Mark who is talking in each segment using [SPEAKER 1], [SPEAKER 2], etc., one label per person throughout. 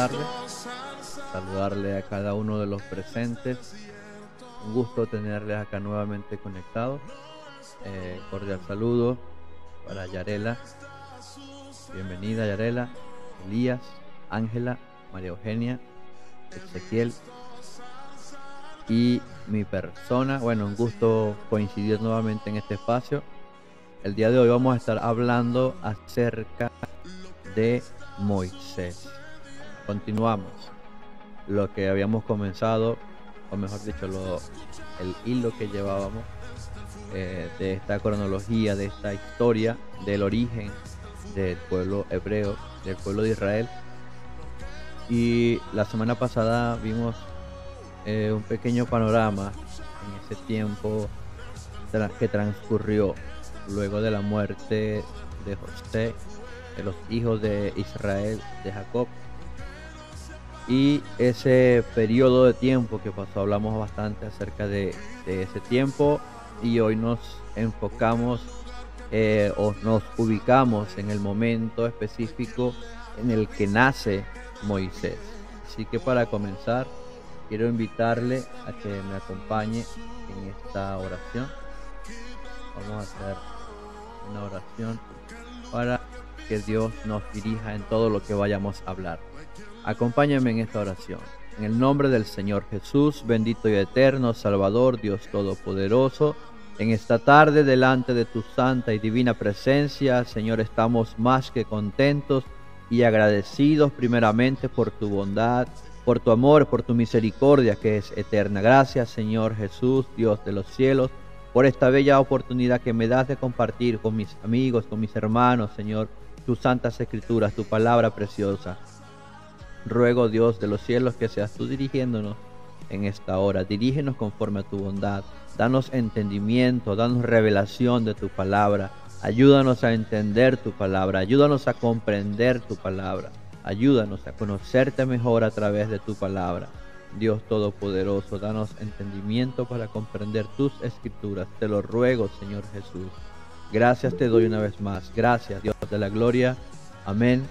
[SPEAKER 1] tarde, saludarle a cada uno de los presentes. Un gusto tenerles acá nuevamente conectados. Cordial saludo para Yarela. Bienvenida Yarela, Elías, Ángela, María Eugenia, Ezequiel y mi persona. Bueno, un gusto coincidir nuevamente en este espacio. El día de hoy vamos a estar hablando acerca de Moisés. Continuamos lo que habíamos comenzado, o mejor dicho, el hilo que llevábamos de esta cronología, de esta historia del origen del pueblo hebreo, del pueblo de Israel. Y la semana pasada vimos un pequeño panorama en ese tiempo que transcurrió luego de la muerte de José, de los hijos de Israel, de Jacob, y ese periodo de tiempo que pasó. Hablamos bastante acerca de ese tiempo, y hoy nos enfocamos o nos ubicamos en el momento específico en el que nace Moisés. Así que para comenzar, quiero invitarle a que me acompañe en esta oración. Vamos a hacer una oración para que Dios nos dirija en todo lo que vayamos a hablar. Acompáñame en esta oración. En el nombre del Señor Jesús, bendito y eterno Salvador, Dios Todopoderoso, en esta tarde delante de tu santa y divina presencia, Señor, estamos más que contentos y agradecidos primeramente por tu bondad, por tu amor, por tu misericordia que es eterna. Gracias, Señor Jesús, Dios de los cielos, por esta bella oportunidad que me das de compartir con mis amigos, con mis hermanos, Señor, tus santas escrituras, tu palabra preciosa. Ruego, Dios de los cielos, que seas tú dirigiéndonos en esta hora. Dirígenos conforme a tu bondad. Danos entendimiento, danos revelación de tu palabra. Ayúdanos a entender tu palabra. Ayúdanos a comprender tu palabra. Ayúdanos a conocerte mejor a través de tu palabra. Dios Todopoderoso, danos entendimiento para comprender tus escrituras. Te lo ruego, Señor Jesús. Gracias te doy una vez más. Gracias, Dios de la gloria. Amén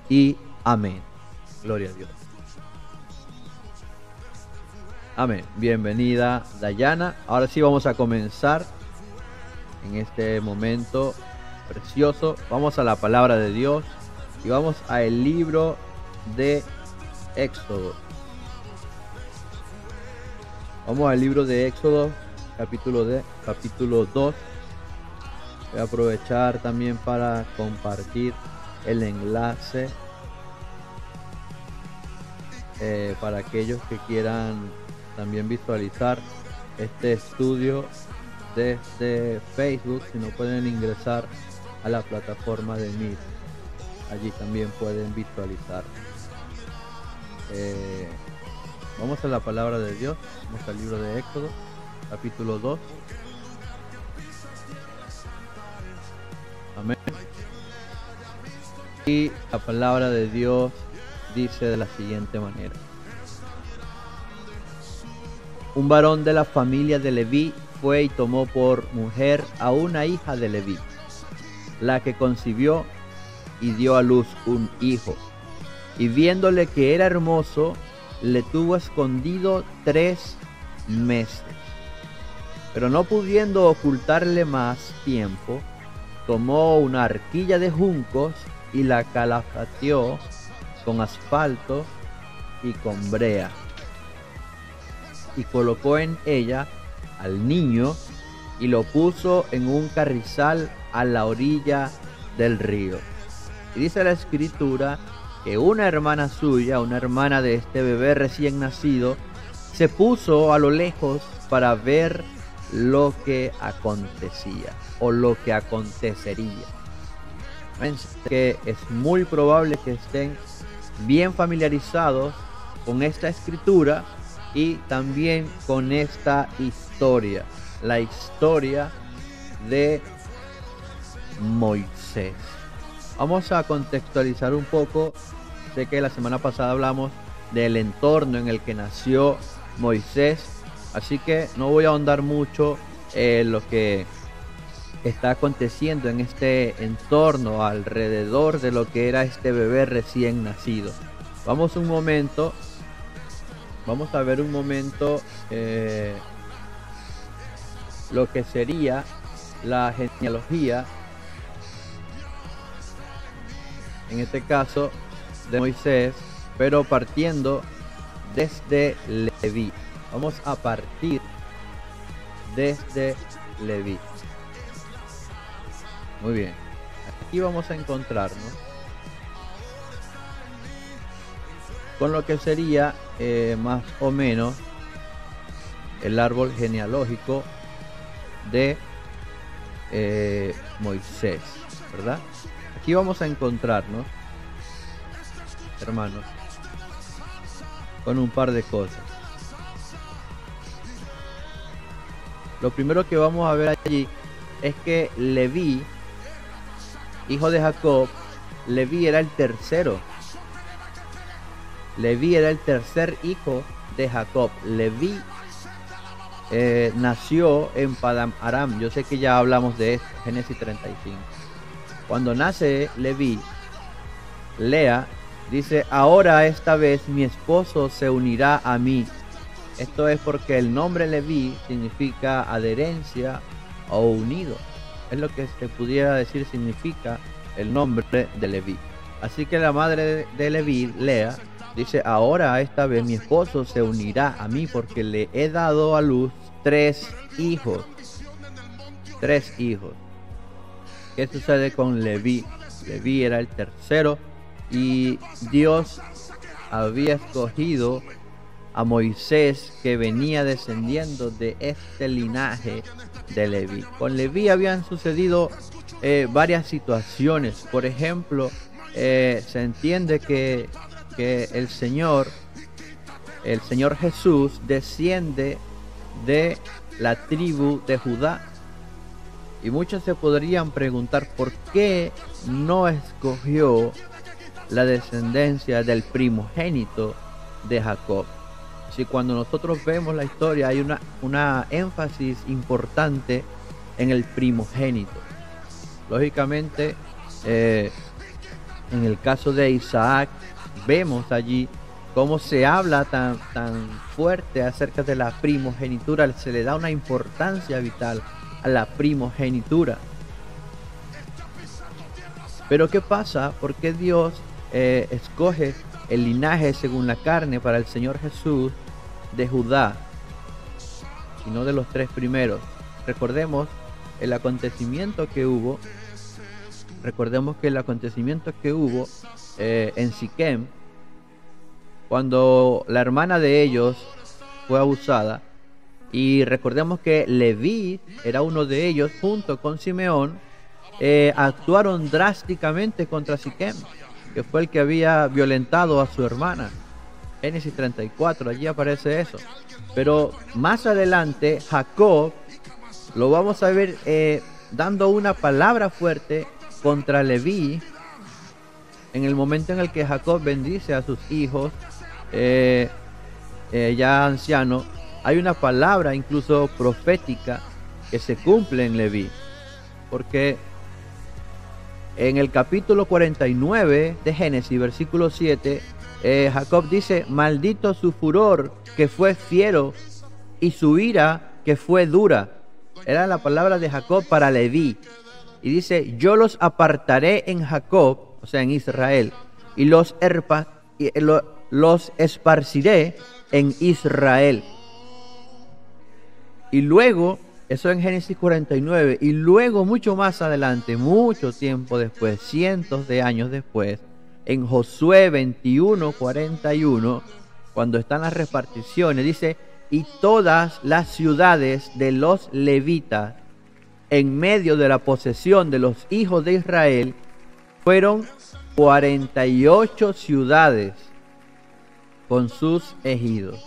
[SPEAKER 1] y amén. Gloria a Dios. Amén. Bienvenida, Dayana. Ahora sí vamos a comenzar en este momento precioso. Vamos a la palabra de Dios y vamos al libro de Éxodo. Vamos al libro de Éxodo, capítulo 2. Voy a aprovechar también para compartir el enlace para aquellos que quieran también visualizar este estudio desde Facebook. Si no, pueden ingresar a la plataforma de Meet. Allí también pueden visualizar. Vamos a la palabra de Dios. Vamos al libro de Éxodo, capítulo 2. Amén. Y la palabra de Dios dice de la siguiente manera: un varón de la familia de Leví fue y tomó por mujer a una hija de Leví, la que concibió y dio a luz un hijo, y viéndole que era hermoso, le tuvo escondido 3 meses. Pero no pudiendo ocultarle más tiempo, tomó una arquilla de juncos y la calafateó con asfalto y con brea, y colocó en ella al niño y lo puso en un carrizal a la orilla del río. Y dice la escritura que una hermana suya, una hermana de este bebé recién nacido, se puso a lo lejos para ver lo que acontecía o lo que acontecería. Que es muy probable que estén bien familiarizados con esta escritura y también con esta historia, la historia de Moisés. Vamos a contextualizar un poco. Sé que la semana pasada hablamos del entorno en el que nació Moisés, así que no voy a ahondar mucho en lo que está aconteciendo en este entorno alrededor de lo que era este bebé recién nacido. Vamos un momento, vamos a ver un momento lo que sería la genealogía, en este caso de Moisés, pero partiendo desde Leví. Vamos a partir desde Leví. Muy bien, aquí vamos a encontrarnos con lo que sería más o menos el árbol genealógico de Moisés, ¿verdad? Aquí vamos a encontrarnos, hermanos, con un par de cosas. Lo primero que vamos a ver allí es que Leví, hijo de Jacob, Leví era el tercero. Leví era el tercer hijo de Jacob. Leví nació en Padam Aram. Yo sé que ya hablamos de esto, Génesis 35. Cuando nace Leví, Lea dice: ahora esta vez mi esposo se unirá a mí. Esto es porque el nombre Leví significa adherencia o unido. Es lo que se pudiera decir significa el nombre de Leví. Así que la madre de Leví, Lea, dice: ahora esta vez mi esposo se unirá a mí porque le he dado a luz 3 hijos. 3 hijos. ¿Qué sucede con Leví? Leví era el tercero y Dios había escogido a Moisés, que venía descendiendo de este linaje de Leví. Con Leví habían sucedido varias situaciones. Por ejemplo, se entiende que el Señor Jesús desciende de la tribu de Judá. Y muchos se podrían preguntar por qué no escogió la descendencia del primogénito de Jacob. Si cuando nosotros vemos la historia hay una énfasis importante en el primogénito. Lógicamente, en el caso de Isaac, vemos allí cómo se habla tan fuerte acerca de la primogenitura. Se le da una importancia vital a la primogenitura. Pero ¿qué pasa? ¿Por qué Dios escoge el linaje según la carne para el Señor Jesús de Judá y no de los 3 primeros? Recordemos el acontecimiento que hubo. En Siquem, cuando la hermana de ellos fue abusada. Y recordemos que Leví era uno de ellos, junto con Simeón, actuaron drásticamente contra Siquem, que fue el que había violentado a su hermana. Génesis 34, allí aparece eso. Pero más adelante, Jacob, lo vamos a ver dando una palabra fuerte contra Leví, en el momento en el que Jacob bendice a sus hijos, ya ancianos. Hay una palabra incluso profética que se cumple en Leví, porque en el capítulo 49 de Génesis, versículo 7, Jacob dice: maldito su furor, que fue fiero, y su ira, que fue dura. Era la palabra de Jacob para Leví. Y dice: yo los apartaré en Jacob, o sea en Israel, y los esparciré en Israel. Y luego, eso en Génesis 49, y luego mucho más adelante, mucho tiempo después, cientos de años después, en Josué 21:41, cuando están las reparticiones, dice: y todas las ciudades de los levitas en medio de la posesión de los hijos de Israel fueron 48 ciudades con sus ejidos.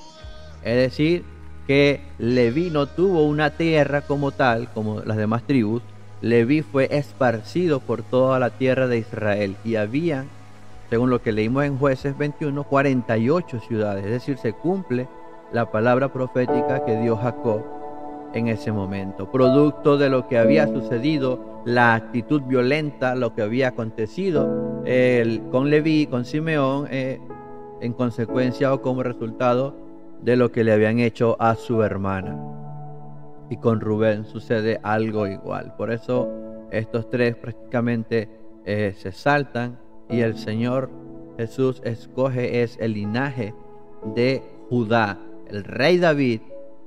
[SPEAKER 1] Es decir, que Leví no tuvo una tierra como tal, como las demás tribus. Leví fue esparcido por toda la tierra de Israel. Y habían, según lo que leímos en Jueces 21, 48 ciudades. Es decir, se cumple la palabra profética que dio Jacob en ese momento. Producto de lo que había sucedido, la actitud violenta, lo que había acontecido con Leví, con Simeón, en consecuencia o como resultado de lo que le habían hecho a su hermana. Y con Rubén sucede algo igual. Por eso estos tres prácticamente se saltan, y el Señor Jesús escoge es el linaje de Judá. El rey David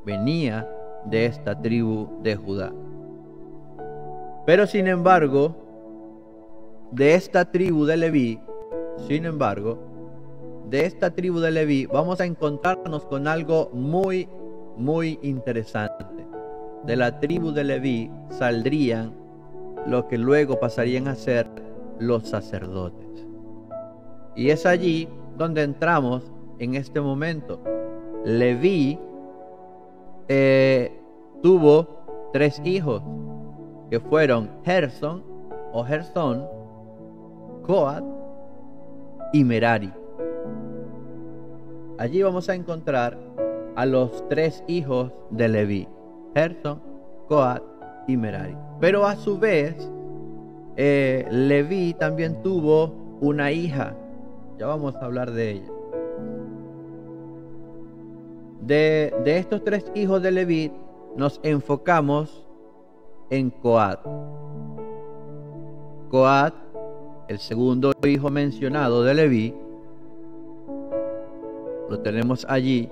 [SPEAKER 1] venía de esta tribu de Judá. Pero sin embargo, de esta tribu de Leví, vamos a encontrarnos con algo muy, muy interesante. De la tribu de Leví saldrían lo que luego pasarían a ser los sacerdotes. Y es allí donde entramos en este momento. Leví tuvo 3 hijos, que fueron Gersón, Coat y Merari. Allí vamos a encontrar a los 3 hijos de Leví: Gersón, Coat y Merari. Pero a su vez, Leví también tuvo una hija. Ya vamos a hablar de ella. De estos 3 hijos de Leví, nos enfocamos en Coat. Coat, el segundo hijo mencionado de Leví, lo tenemos allí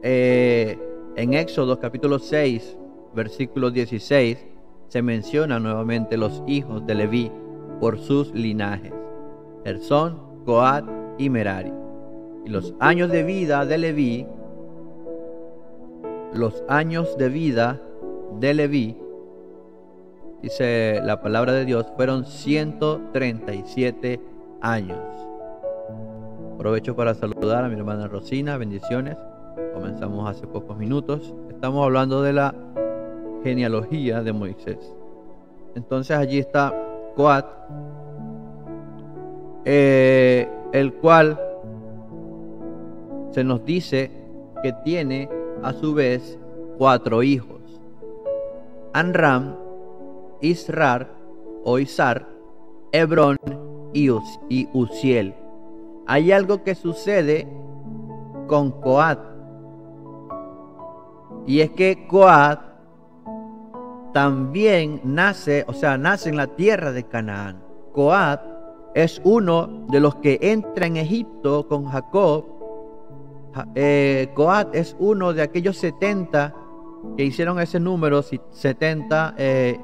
[SPEAKER 1] en Éxodo capítulo 6, versículo 16. Se mencionan nuevamente los hijos de Leví por sus linajes: Gersón, Coat y Merari. Y los años de vida de Leví, dice la palabra de Dios, fueron 137 años. Aprovecho para saludar a mi hermana Rosina. Bendiciones. Comenzamos hace pocos minutos. Estamos hablando de la genealogía de Moisés. Entonces allí está Coat, el cual se nos dice que tiene a su vez 4 hijos: Amram, Izar, Hebrón y Uziel. Hay algo que sucede con Coat, y es que Coat también nace en la tierra de Canaán. Coat es uno de los que entra en Egipto con Jacob. Coat es uno de aquellos 70 que hicieron ese número, 70 de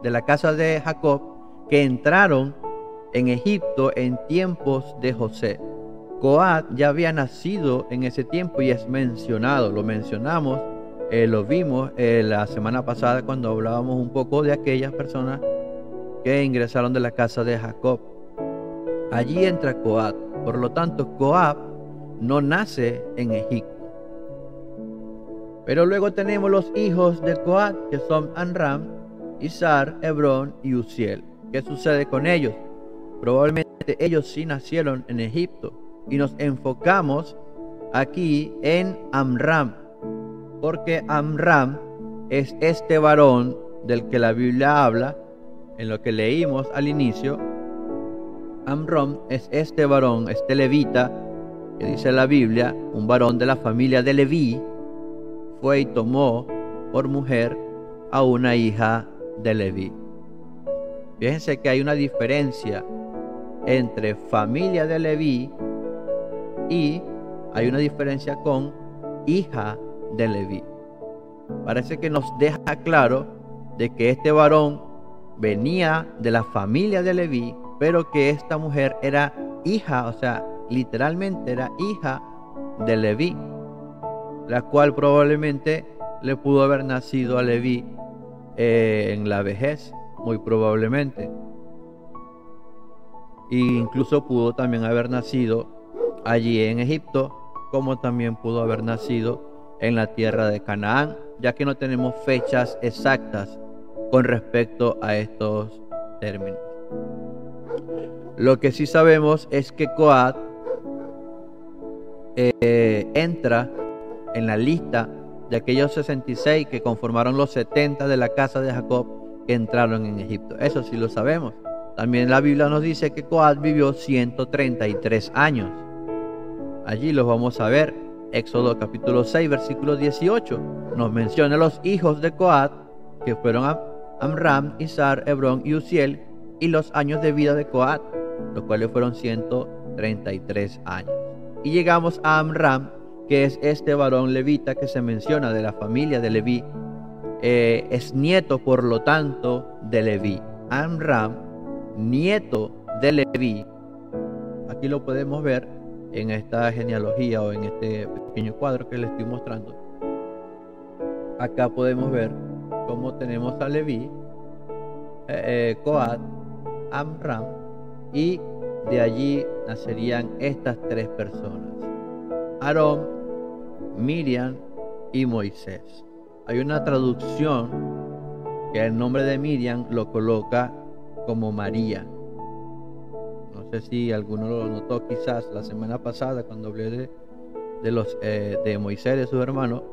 [SPEAKER 1] la casa de Jacob, que entraron en Egipto en tiempos de José. Coat ya había nacido en ese tiempo y es mencionado, lo mencionamos, lo vimos la semana pasada cuando hablábamos un poco de aquellas personas que ingresaron de la casa de Jacob. Allí entra Coat. Por lo tanto, Coat no nace en Egipto. Pero luego tenemos los hijos de Coat, que son Amram, Izar, Hebrón y Uziel. ¿Qué sucede con ellos? Probablemente ellos sí nacieron en Egipto, y nos enfocamos aquí en Amram, porque Amram es este varón del que la Biblia habla, en lo que leímos al inicio. Amram es este varón, este levita, que dice la Biblia, un varón de la familia de Leví, fue y tomó por mujer a una hija de Leví. Fíjense que hay una diferencia entre familia de Leví y hay una diferencia con hija de Leví. Parece que nos deja claro de que este varón venía de la familia de Leví, pero que esta mujer era hija, literalmente era hija de Leví, la cual probablemente le pudo haber nacido a Leví en la vejez, muy probablemente. E incluso pudo también haber nacido allí en Egipto, como también pudo haber nacido en la tierra de Canaán, ya que no tenemos fechas exactas con respecto a estos términos. Lo que sí sabemos es que Coat entra en la lista de aquellos 66 que conformaron los 70 de la casa de Jacob que entraron en Egipto. Eso sí lo sabemos. También la Biblia nos dice que Coat vivió 133 años. Allí los vamos a ver. Éxodo capítulo 6, versículo 18. Nos menciona los hijos de Coat, que fueron Amram, Izhar, Hebrón y Uziel, y los años de vida de Coat, los cuales fueron 133 años. Y llegamos a Amram, que es este varón levita que se menciona de la familia de Leví. Es nieto, por lo tanto, de Leví. Amram, nieto de Leví. Aquí lo podemos ver en esta genealogía o en este pequeño cuadro que les estoy mostrando. Acá podemos ver cómo tenemos a Leví, Coat, Amram, y de allí nacerían estas tres personas: Aarón, Miriam y Moisés. Hay una traducción que el nombre de Miriam lo coloca como María. No sé si alguno lo notó, quizás la semana pasada cuando hablé de Moisés y de sus hermanos.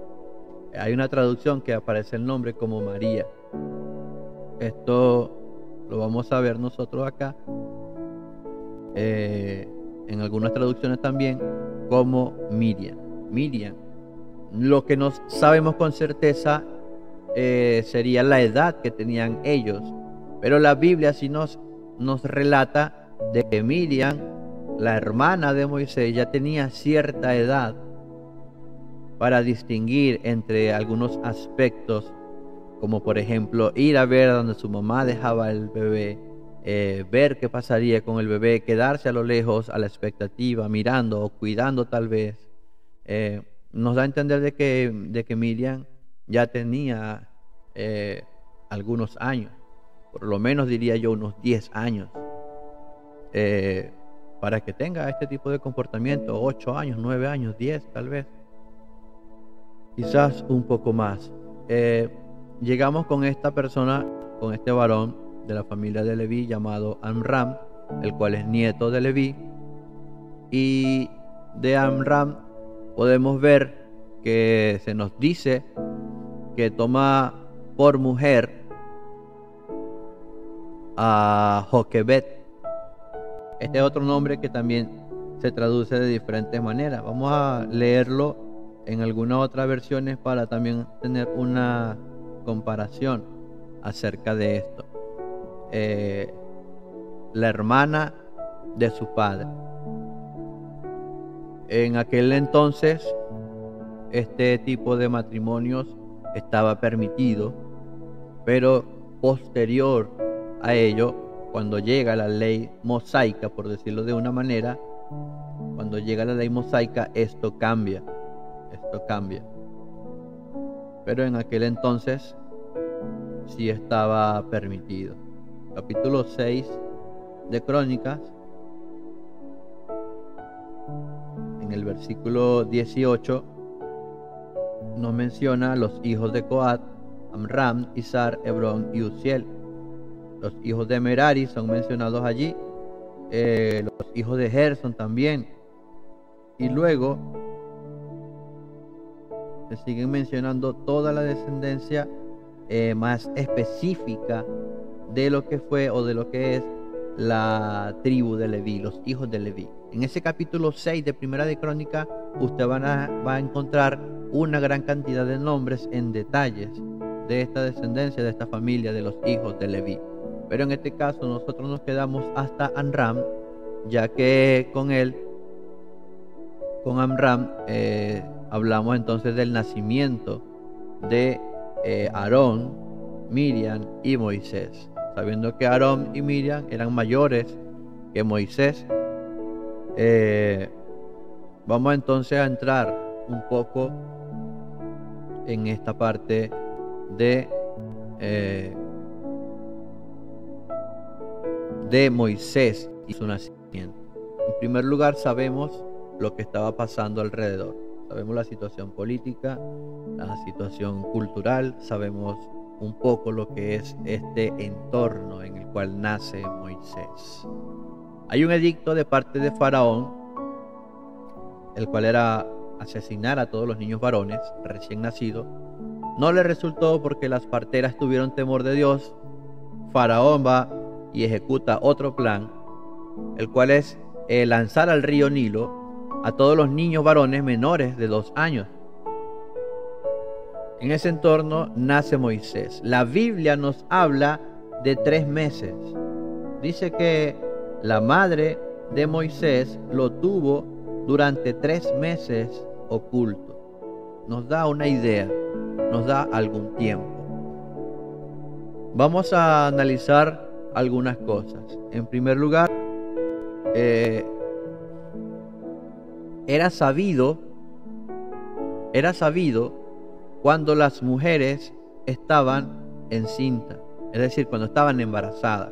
[SPEAKER 1] Hay una traducción que aparece el nombre como María. Esto lo vamos a ver nosotros acá. En algunas traducciones también como Miriam. Lo que no sabemos con certeza sería la edad que tenían ellos, pero la Biblia sí nos relata de que Miriam, la hermana de Moisés, ya tenía cierta edad para distinguir entre algunos aspectos, como por ejemplo ir a ver donde su mamá dejaba el bebé, ver qué pasaría con el bebé, quedarse a lo lejos a la expectativa, mirando o cuidando tal vez. Nos da a entender de que Miriam ya tenía algunos años, por lo menos diría yo unos 10 años, para que tenga este tipo de comportamiento. 8 años, 9 años, 10 tal vez, quizás un poco más. Llegamos con esta persona, con este varón de la familia de Leví llamado Amram, el cual es nieto de Leví. Y de Amram podemos ver que se nos dice que toma por mujer a Joquebed. Este es otro nombre que también se traduce de diferentes maneras. Vamos a leerlo en algunas otras versiones para también tener una comparación acerca de esto. La hermana de su padre. En aquel entonces este tipo de matrimonios estaba permitido, pero posterior a ello, cuando llega la ley mosaica, por decirlo de una manera, cuando llega la ley mosaica, esto cambia. Pero en aquel entonces sí estaba permitido. Capítulo 6 de Crónicas, en el versículo 18, nos menciona los hijos de Coat: Amram, Izhar, Hebrón y Uziel. Los hijos de Merari son mencionados allí, los hijos de Gerson también, y luego se siguen mencionando toda la descendencia más específica de lo que fue o de lo que es la tribu de Leví, los hijos de Leví. En ese capítulo 6 de Primera de Crónica, usted va a encontrar una gran cantidad de nombres en detalles de esta descendencia, de esta familia de los hijos de Leví. Pero en este caso nosotros nos quedamos hasta Amram, ya que con Amram, hablamos entonces del nacimiento de Aarón, Miriam y Moisés. Sabiendo que Aarón y Miriam eran mayores que Moisés, vamos entonces a entrar un poco en esta parte de Moisés y su nacimiento. En primer lugar, sabemos lo que estaba pasando alrededor. Sabemos la situación política, la situación cultural, sabemos un poco lo que es este entorno en el cual nace Moisés. Hay un edicto de parte de Faraón, el cual era asesinar a todos los niños varones recién nacidos. No le resultó porque las parteras tuvieron temor de Dios. Faraón va y ejecuta otro plan, el cual es lanzar al río Nilo a todos los niños varones menores de 2 años. En ese entorno nace Moisés. La Biblia nos habla de 3 meses. Dice que la madre de Moisés lo tuvo durante 3 meses oculto. Nos da una idea, nos da algún tiempo. Vamos a analizar algunas cosas. En primer lugar, era sabido cuando las mujeres estaban encintas, es decir, cuando estaban embarazadas.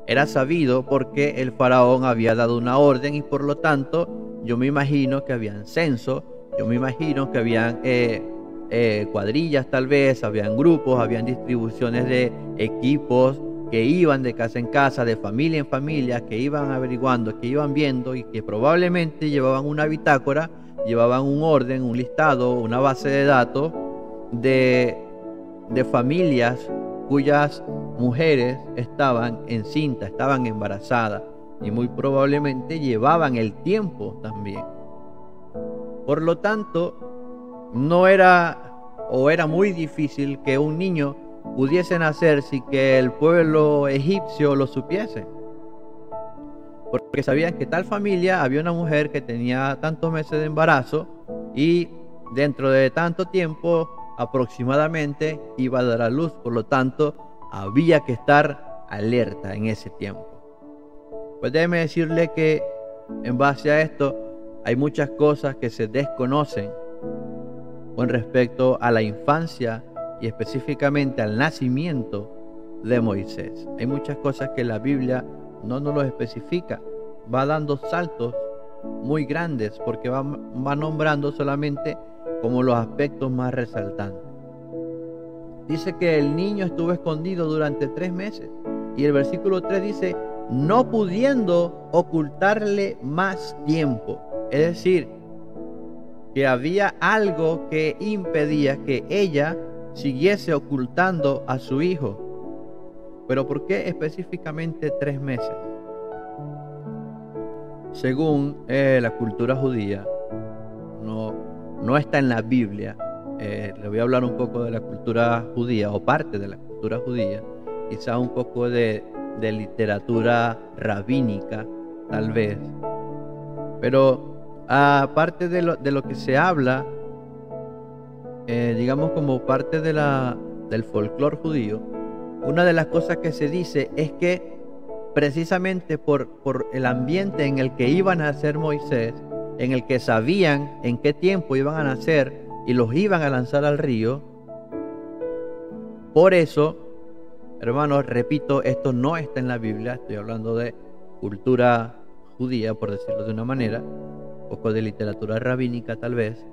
[SPEAKER 1] Era sabido porque el faraón había dado una orden y por lo tanto yo me imagino que habían censo, yo me imagino que habían cuadrillas, tal vez, habían grupos, habían distribuciones de equipos que iban de casa en casa, de familia en familia, que iban averiguando, que iban viendo y que probablemente llevaban una bitácora, llevaban un orden, un listado, una base de datos de familias cuyas mujeres estaban encintas, estaban embarazadas y muy probablemente llevaban el tiempo también. Por lo tanto, no era o era muy difícil que un niño pudiese nacer sin que el pueblo egipcio lo supiese, porque sabían que tal familia había una mujer que tenía tantos meses de embarazo y dentro de tanto tiempo aproximadamente iba a dar a luz. Por lo tanto, había que estar alerta en ese tiempo. Pues déjeme decirle que en base a esto hay muchas cosas que se desconocen con respecto a la infancia y específicamente al nacimiento de Moisés. Hay muchas cosas que la Biblia no nos lo especifica, va dando saltos muy grandes porque va nombrando solamente como los aspectos más resaltantes. Dice que el niño estuvo escondido durante 3 meses y el versículo 3 dice, no pudiendo ocultarle más tiempo. Es decir, que había algo que impedía que ella siguiese ocultando a su hijo. ¿Pero por qué específicamente 3 meses? Según la cultura judía, no está en la Biblia. Le voy a hablar un poco de la cultura judía o parte de la cultura judía, quizá un poco de literatura rabínica, tal vez. Pero aparte de lo que se habla, digamos como parte del folclore judío, una de las cosas que se dice es que precisamente por el ambiente en el que iban a nacer Moisés, en el que sabían en qué tiempo iban a nacer y los iban a lanzar al río, por eso, hermanos, repito, esto no está en la Biblia, estoy hablando de cultura judía, por decirlo de una manera, un poco de literatura rabínica tal vez.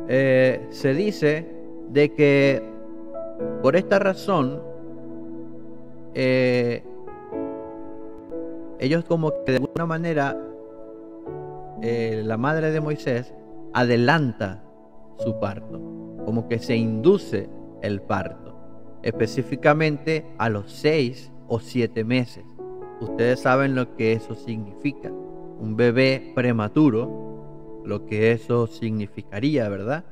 [SPEAKER 1] Se dice de que por esta razón ellos como que de alguna manera la madre de Moisés adelanta su parto, como que se induce el parto, específicamente a los 6 o 7 meses. Ustedes saben lo que eso significa, un bebé prematuro, lo que eso significaría, ¿verdad?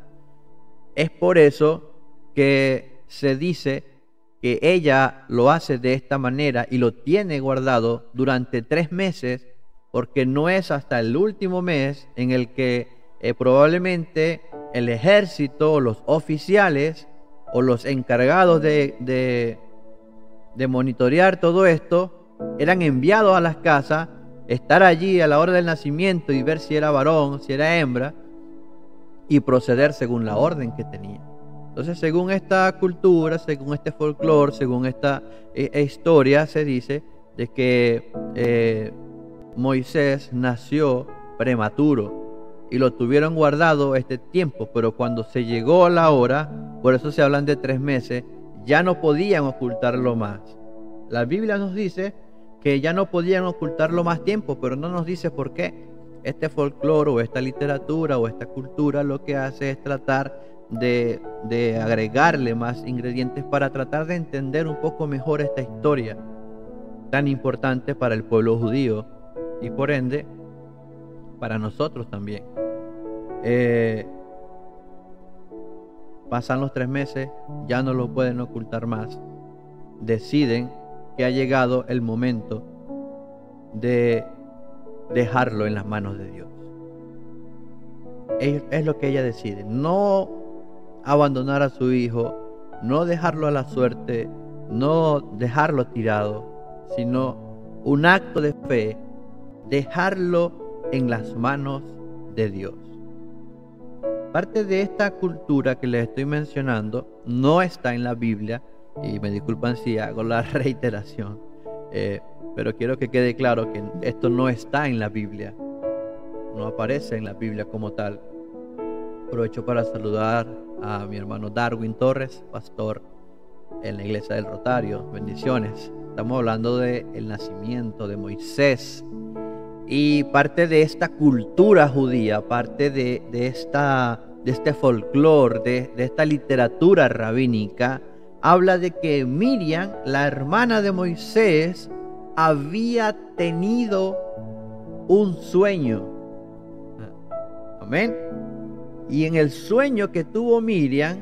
[SPEAKER 1] Es por eso que se dice que ella lo hace de esta manera y lo tiene guardado durante 3 meses, porque no es hasta el último mes en el que probablemente el ejército, los oficiales o los encargados de monitorear todo esto eran enviados a las casas, estar allí a la hora del nacimiento y ver si era varón, si era hembra, y proceder según la orden que tenía. Entonces, según esta cultura, según este folclore, según esta historia, se dice de que Moisés nació prematuro y lo tuvieron guardado este tiempo, pero cuando se llegó la hora, por eso se hablan de 3 meses, ya no podían ocultarlo más. La Biblia nos dice que ya no podían ocultarlo más tiempo, pero no nos dice por qué. Este folclore o esta literatura o esta cultura lo que hace es tratar de agregarle más ingredientes para tratar de entender un poco mejor esta historia tan importante para el pueblo judío y por ende para nosotros también. Pasan los 3 meses, ya no lo pueden ocultar más. Deciden que ha llegado el momento de dejarlo en las manos de Dios. Es lo que ella decide, no abandonar a su hijo, no dejarlo a la suerte, no dejarlo tirado, sino un acto de fe, dejarlo en las manos de Dios. Parte de esta cultura que les estoy mencionando no está en la Biblia, y me disculpan si hago la reiteración, pero quiero que quede claro que esto no está en la Biblia, no aparece en la Biblia como tal. Aprovecho para saludar a mi hermano Darwin Torres, pastor en la iglesia del Rotario. Bendiciones. Estamos hablando del nacimiento de Moisés, y parte de esta cultura judía, parte de este folclore, de esta literatura rabínica, habla de que Miriam, la hermana de Moisés, había tenido un sueño. Amén. Y en el sueño que tuvo Miriam,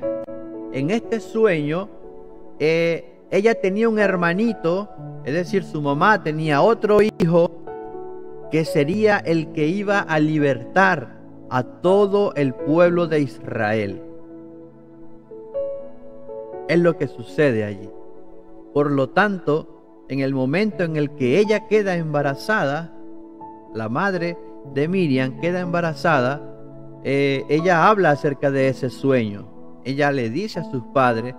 [SPEAKER 1] en este sueño, ella tenía un hermanito, es decir, su mamá tenía otro hijo que sería el que iba a libertar a todo el pueblo de Israel. Es lo que sucede allí. Por lo tanto, en el momento en el que ella queda embarazada, la madre de Miriam queda embarazada, ella habla acerca de ese sueño. Ella le dice a sus padres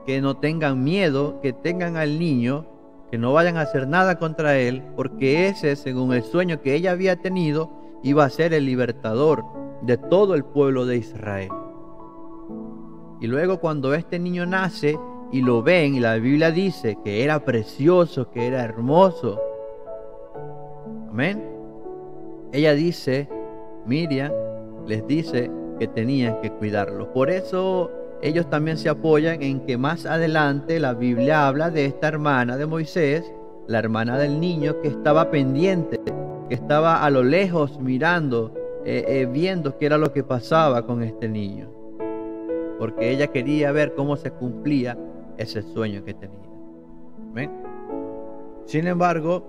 [SPEAKER 1] que no tengan miedo, que tengan al niño, que no vayan a hacer nada contra él, porque ese, según el sueño que ella había tenido, iba a ser el libertador de todo el pueblo de Israel. Y luego, cuando este niño nace y lo ven, y la Biblia dice que era precioso, que era hermoso, amén, ella dice, Miriam les dice que tenían que cuidarlo. Por eso ellos también se apoyan en que más adelante la Biblia habla de esta hermana de Moisés, la hermana del niño, que estaba pendiente, que estaba a lo lejos mirando, viendo qué era lo que pasaba con este niño, porque ella quería ver cómo se cumplía ese sueño que tenía. ¿Ven? Sin embargo,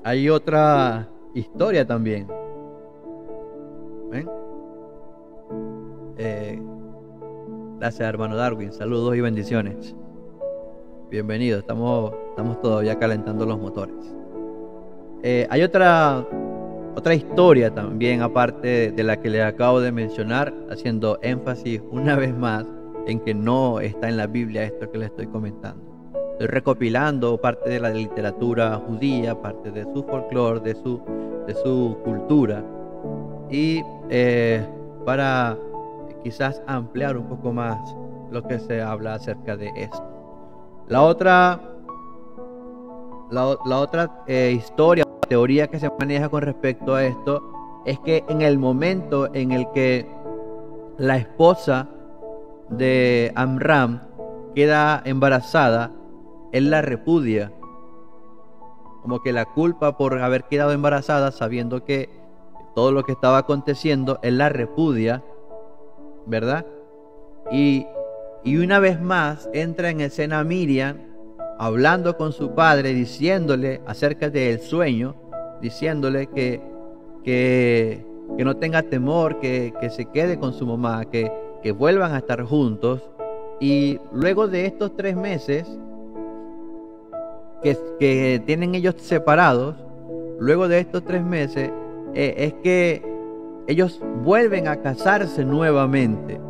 [SPEAKER 1] hay otra historia también. ¿Ven? Gracias, hermano Darwin. Saludos y bendiciones. Bienvenido. Estamos todavía calentando los motores. Hay otra historia también, aparte de la que les acabo de mencionar, haciendo énfasis una vez más en que no está en la Biblia esto que les estoy comentando. Estoy recopilando parte de la literatura judía, parte de su folclore, de su cultura, y para quizás ampliar un poco más lo que se habla acerca de esto. La otra historia, teoría que se maneja con respecto a esto, es que en el momento en el que la esposa de Amram queda embarazada, él la repudia, como que la culpa por haber quedado embarazada, sabiendo que todo lo que estaba aconteciendo, él la repudia, ¿verdad? Y una vez más entra en escena Miriam, hablando con su padre, diciéndole acerca del sueño, diciéndole que no tenga temor, que se quede con su mamá, que vuelvan a estar juntos. Y luego de estos 3 meses que tienen ellos separados, luego de estos 3 meses, es que ellos vuelven a casarse nuevamente.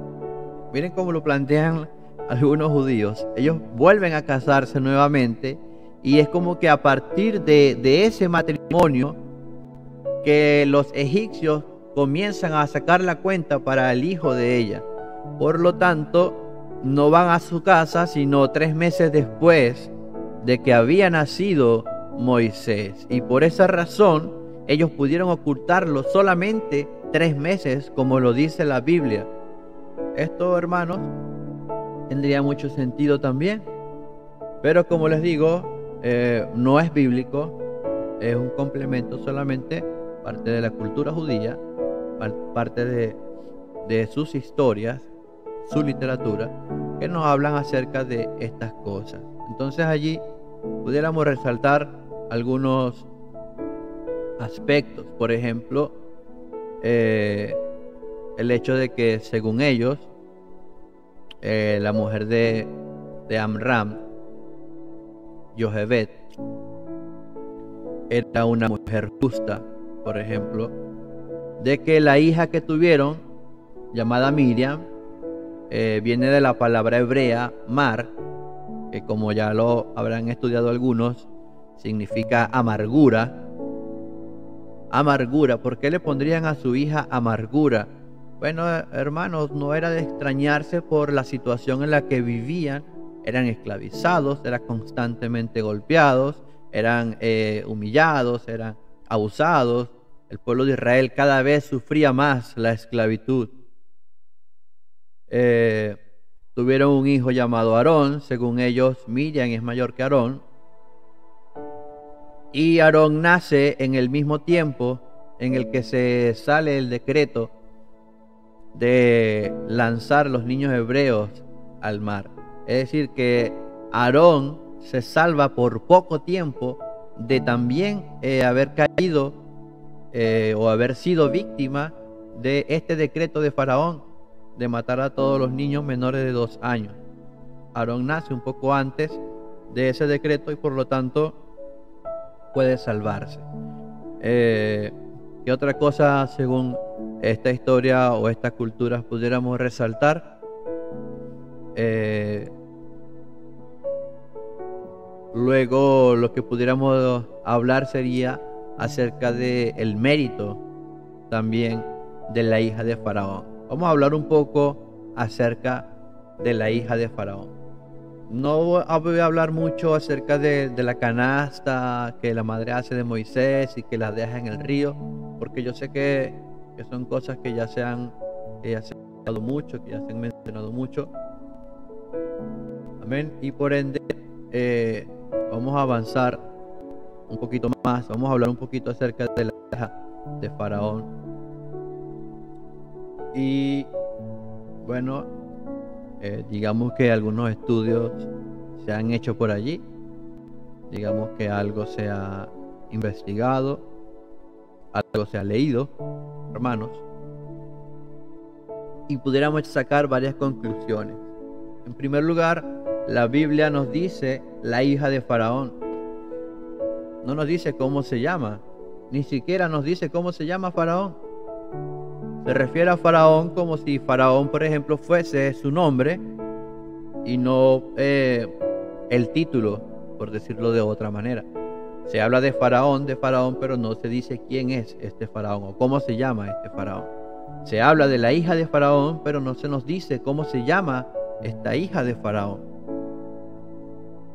[SPEAKER 1] Miren cómo lo plantean algunos judíos. Ellos vuelven a casarse nuevamente, y es como que a partir de ese matrimonio que los egipcios comienzan a sacar la cuenta para el hijo de ella. Por lo tanto, no van a su casa sino 3 meses después de que había nacido Moisés, y por esa razón ellos pudieron ocultarlo solamente 3 meses, como lo dice la Biblia. Esto, hermanos, tendría mucho sentido también, pero como les digo, no es bíblico, es un complemento solamente parte de la cultura judía, parte de sus historias, su literatura, que nos hablan acerca de estas cosas. Entonces allí pudiéramos resaltar algunos aspectos, por ejemplo, el hecho de que según ellos, la mujer de Amram, Jochebed, era una mujer justa, por ejemplo, de que la hija que tuvieron, llamada Miriam, viene de la palabra hebrea mar, que como ya lo habrán estudiado algunos, significa amargura. Amargura, ¿por qué le pondrían a su hija amargura? Bueno, hermanos, no era de extrañarse por la situación en la que vivían. Eran esclavizados, eran constantemente golpeados, eran humillados, eran abusados. El pueblo de Israel cada vez sufría más la esclavitud. Tuvieron un hijo llamado Aarón. Según ellos, Miriam es mayor que Aarón. Y Aarón nace en el mismo tiempo en el que se sale el decreto de lanzar los niños hebreos al mar. Es decir, que Aarón se salva por poco tiempo de también haber caído o haber sido víctima de este decreto de Faraón de matar a todos los niños menores de 2 años. Aarón nace un poco antes de ese decreto y por lo tanto puede salvarse. ¿Qué otra cosa según esta historia o estas culturas pudiéramos resaltar? Luego lo que pudiéramos hablar sería acerca del mérito también de la hija de Faraón. Vamos a hablar un poco acerca de la hija de Faraón. No voy a hablar mucho acerca de la canasta que la madre hace de Moisés y que la deja en el río, porque yo sé que son cosas que ya se han hablado mucho, que ya se han mencionado mucho. Amén. Y por ende, vamos a avanzar un poquito más. Vamos a hablar un poquito acerca de la hija de Faraón. Y bueno, digamos que algunos estudios se han hecho por allí, digamos que algo se ha investigado, algo se ha leído, hermanos, y pudiéramos sacar varias conclusiones. En primer lugar, la Biblia nos dice la hija de Faraón. No nos dice cómo se llama, ni siquiera nos dice cómo se llama Faraón. Se refiere a Faraón como si Faraón, por ejemplo, fuese su nombre y no el título, por decirlo de otra manera. Se habla de Faraón, pero no se dice quién es este Faraón o cómo se llama este Faraón. Se habla de la hija de Faraón, pero no se nos dice cómo se llama esta hija de Faraón.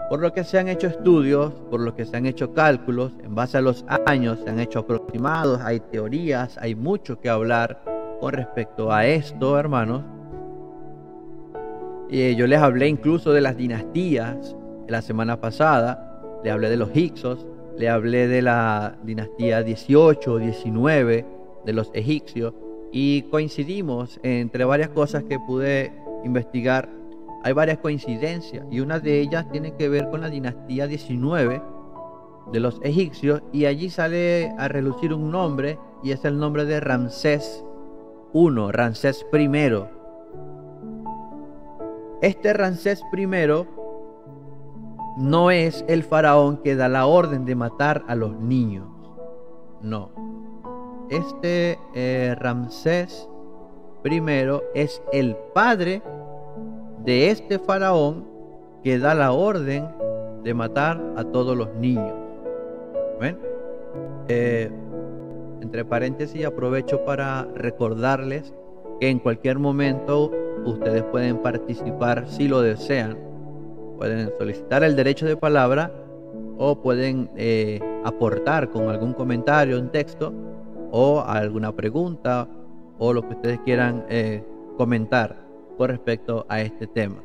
[SPEAKER 1] Por lo que se han hecho estudios, por lo que se han hecho cálculos, en base a los años se han hecho aproximados, hay teorías, hay mucho que hablar con respecto a esto, hermanos. Yo les hablé incluso de las dinastías la semana pasada, le hablé de los Hicsos, le hablé de la dinastía 18, 19, de los egipcios, y coincidimos entre varias cosas que pude investigar. Hay varias coincidencias y una de ellas tiene que ver con la dinastía 19 de los egipcios, y allí sale a relucir un nombre y es el nombre de Ramsés I, Ramsés I. Este Ramsés I no es el faraón que da la orden de matar a los niños, no. Este Ramsés I es el padre de este faraón que da la orden de matar a todos los niños. ¿Ven? Entre paréntesis, aprovecho para recordarles que en cualquier momento ustedes pueden participar si lo desean. Pueden solicitar el derecho de palabra o pueden aportar con algún comentario, un texto o alguna pregunta o lo que ustedes quieran comentar con respecto a este tema,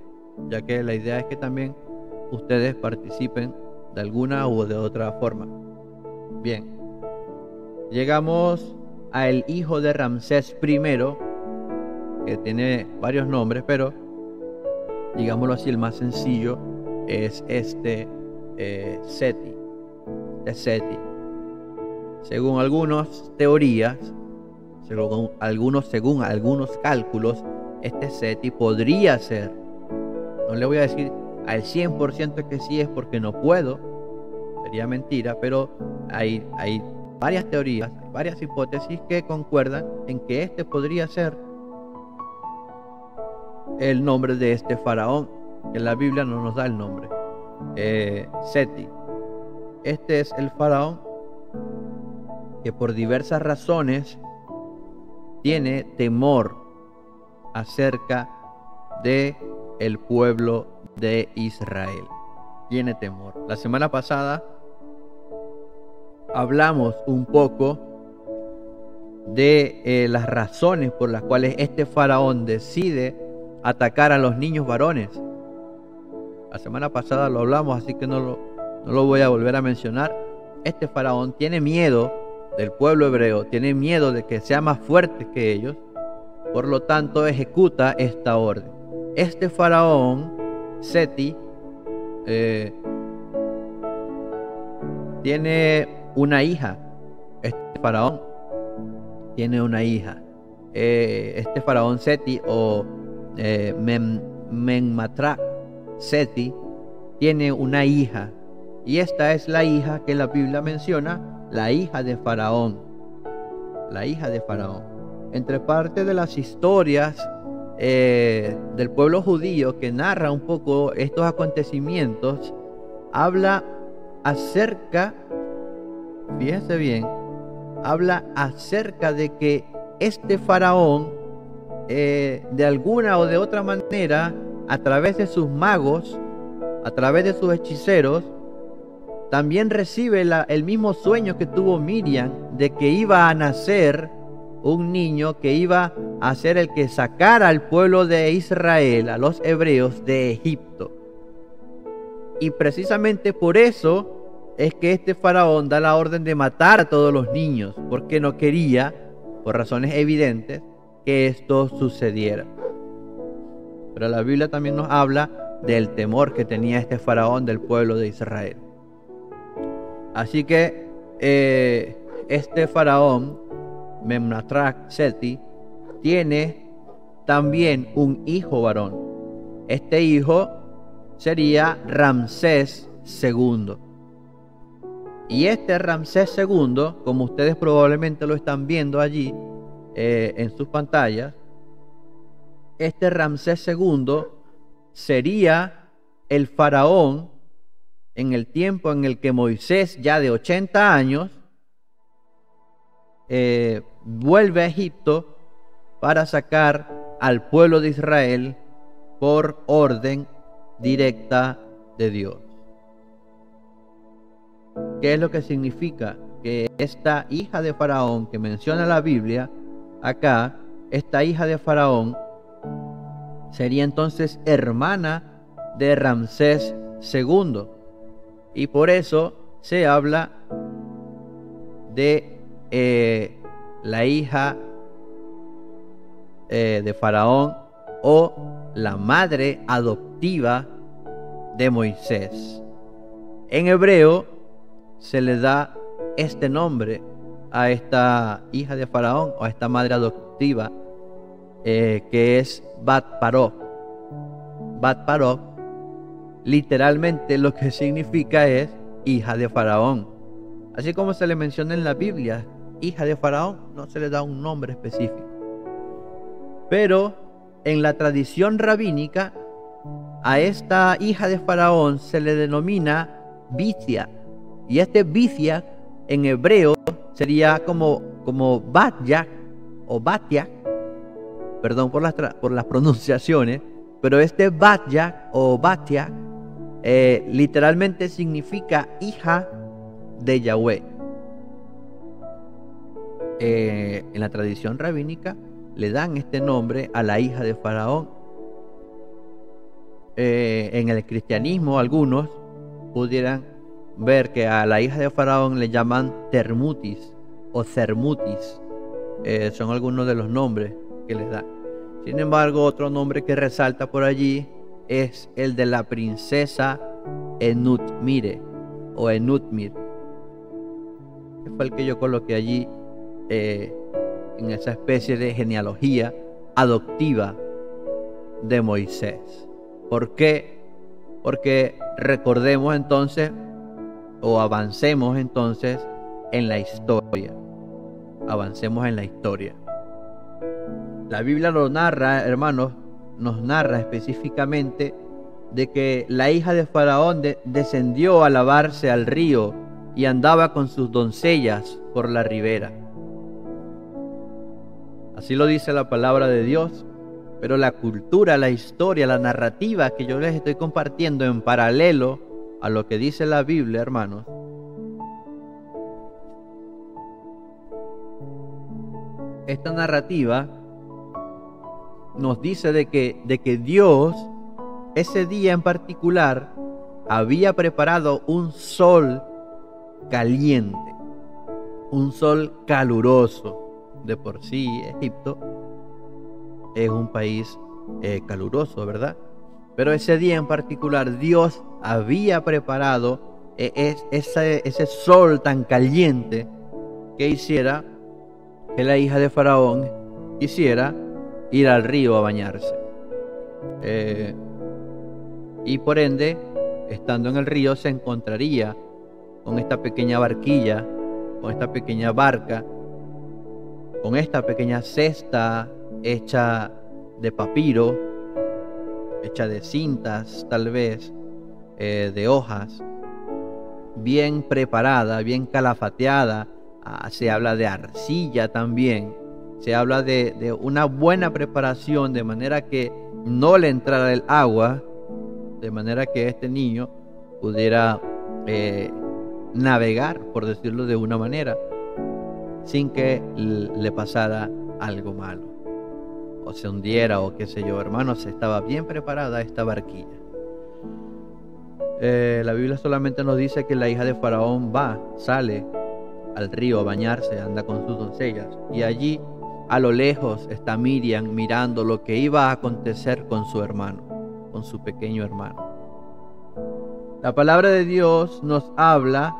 [SPEAKER 1] ya que la idea es que también ustedes participen de alguna u de otra forma. Bien, llegamos al hijo de Ramsés I, que tiene varios nombres, pero digámoslo así, el más sencillo es Seti. Seti. Según algunas teorías, según algunos cálculos, Seti podría ser, no le voy a decir al 100% que sí es porque no puedo, sería mentira, pero hay varias teorías, varias hipótesis que concuerdan en que podría ser el nombre de este faraón, que la Biblia no nos da el nombre. Seti. Este es el faraón que por diversas razones tiene temor acerca de el pueblo de Israel. Tiene temor. La semana pasada hablamos un poco de las razones por las cuales este faraón decide atacar a los niños varones. La semana pasada lo hablamos, así que no lo voy a volver a mencionar. Este faraón tiene miedo del pueblo hebreo, tiene miedo de que sea más fuerte que ellos, por lo tanto ejecuta esta orden. Este faraón, Seti, tiene una hija. Este faraón tiene una hija. Este faraón Seti o Menmatra Seti tiene una hija, y esta es la hija que la Biblia menciona, la hija de Faraón. La hija de Faraón. Entre parte de las historias del pueblo judío que narra un poco estos acontecimientos, habla acerca, fíjense bien, habla acerca de que este faraón de alguna o de otra manera, a través de sus magos, a través de sus hechiceros, también recibe el mismo sueño que tuvo Miriam, de que iba a nacer un niño que iba a ser el que sacara al pueblo de Israel, a los hebreos, de Egipto. Y precisamente por eso es que este faraón da la orden de matar a todos los niños, porque no quería, por razones evidentes, que esto sucediera. Pero la Biblia también nos habla del temor que tenía este faraón del pueblo de Israel. Así que este faraón, Menmatra Seti, tiene también un hijo varón. Este hijo sería Ramsés II. Y este Ramsés II, como ustedes probablemente lo están viendo allí en sus pantallas, este Ramsés II sería el faraón en el tiempo en el que Moisés, ya de 80 años, vuelve a Egipto para sacar al pueblo de Israel por orden directa de Dios. ¿Qué es lo que significa? Que esta hija de Faraón que menciona la Biblia acá, esta hija de Faraón sería entonces hermana de Ramsés II, y por eso se habla de la hija de Faraón, o la madre adoptiva de Moisés. En hebreo se le da este nombre a esta hija de Faraón, o a esta madre adoptiva, que es Bat Paró. Bat Paró literalmente lo que significa es hija de Faraón. Así como se le menciona en la Biblia, hija de Faraón, no se le da un nombre específico. Pero en la tradición rabínica, a esta hija de Faraón se le denomina Bithia. Y este Bithia en hebreo sería como Batya o Batya, perdón por las pronunciaciones, pero este Batya o Batya literalmente significa hija de Yahweh. En la tradición rabínica le dan este nombre a la hija de Faraón. En el cristianismo algunos pudieran ver que a la hija de Faraón le llaman Termutis, o Cermutis. Son algunos de los nombres que les da. Sin embargo, otro nombre que resalta por allí es el de la princesa Enutmire o Enutmir, que fue el que yo coloqué allí en esa especie de genealogía adoptiva de Moisés. ¿Por qué? Porque recordemos entonces o avancemos entonces en la historia. Avancemos en la historia. La Biblia lo narra, hermanos, nos narra específicamente de que la hija de Faraón descendió a lavarse al río y andaba con sus doncellas por la ribera. Así lo dice la palabra de Dios, pero la cultura, la historia, la narrativa que yo les estoy compartiendo en paralelo a lo que dice la Biblia, hermanos, esta narrativa nos dice de que Dios ese día en particular había preparado un sol caliente, un sol caluroso. De por sí Egipto es un país caluroso, ¿verdad? Pero ese día en particular Dios había preparado ese sol tan caliente que hiciera que la hija de Faraón quisiera ir al río a bañarse. Y por ende, estando en el río, se encontraría con esta pequeña barquilla, con esta pequeña barca, con esta pequeña cesta hecha de papiro, hecha de cintas tal vez, de hojas, bien preparada, bien calafateada. Se habla de arcilla también, se habla de una buena preparación, de manera que no le entrara el agua, de manera que este niño pudiera navegar, por decirlo de una manera, sin que le pasara algo malo, o se hundiera, o qué sé yo. Hermanos, estaba bien preparada esta barquilla. La Biblia solamente nos dice que la hija de Faraón sale al río a bañarse, anda con sus doncellas, y allí a lo lejos está Miriam mirando lo que iba a acontecer con su hermano, con su pequeño hermano. La palabra de Dios nos habla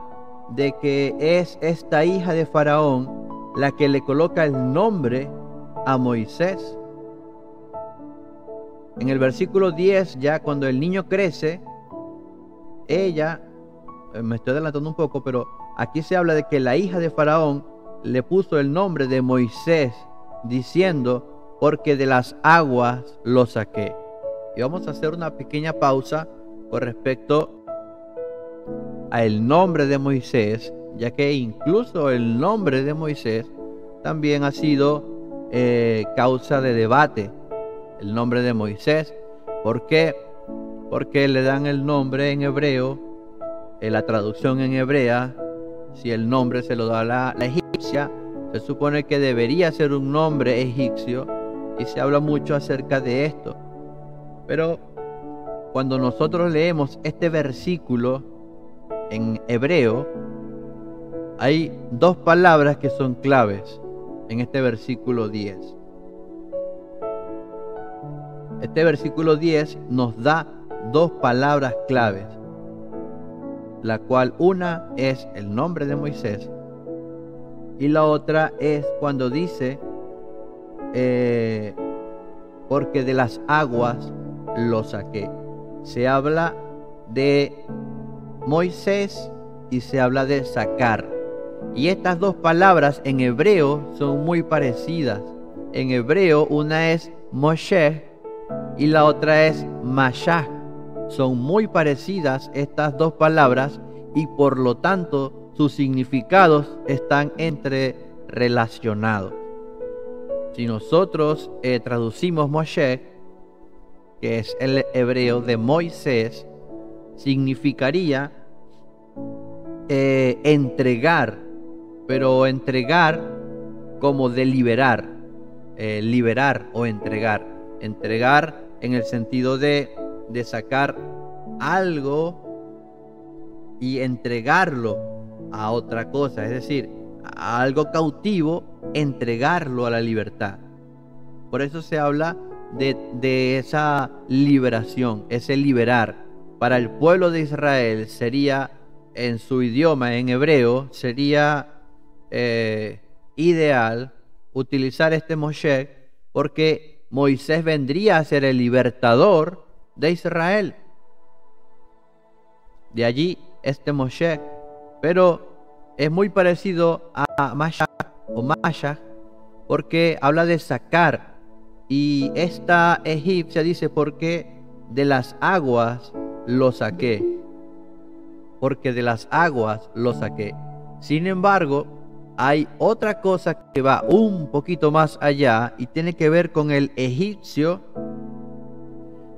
[SPEAKER 1] de que es esta hija de Faraón la que le coloca el nombre a Moisés. En el versículo 10, ya cuando el niño crece, ella, me estoy adelantando un poco, pero aquí se habla de que la hija de Faraón le puso el nombre de Moisés, diciendo, porque de las aguas lo saqué. Y vamos a hacer una pequeña pausa con respecto a el nombre de Moisés, ya que incluso el nombre de Moisés también ha sido causa de debate. El nombre de Moisés, ¿por qué? Porque le dan el nombre en hebreo, la traducción en hebrea. Si el nombre se lo da la egipcia, se supone que debería ser un nombre egipcio, y se habla mucho acerca de esto. Pero cuando nosotros leemos este versículo en hebreo, hay dos palabras que son claves en este versículo 10. Este versículo 10 nos da dos palabras claves, la cual una es el nombre de Moisés y la otra es cuando dice porque de las aguas lo saqué. Se habla de Moisés y se habla de sacar, y estas dos palabras en hebreo son muy parecidas. En hebreo una es Moshe y la otra es Mashah. Son muy parecidas estas dos palabras y por lo tanto sus significados están entrerelacionados. Si nosotros traducimos Moshe, que es el hebreo de Moisés, significaría entregar, pero entregar como de liberar, liberar o entregar. Entregar en el sentido de sacar algo y entregarlo a otra cosa, es decir, a algo cautivo, entregarlo a la libertad. Por eso se habla de esa liberación, ese liberar. Para el pueblo de Israel sería, en su idioma, en hebreo, sería ideal utilizar este Moshe, porque Moisés vendría a ser el libertador de Israel. De allí este Moshe, pero es muy parecido a Mashiach o Mashiach, porque habla de sacar, y esta egipcia dice, porque de las aguas lo saqué, porque de las aguas lo saqué. Sin embargo, hay otra cosa que va un poquito más allá y tiene que ver con el egipcio,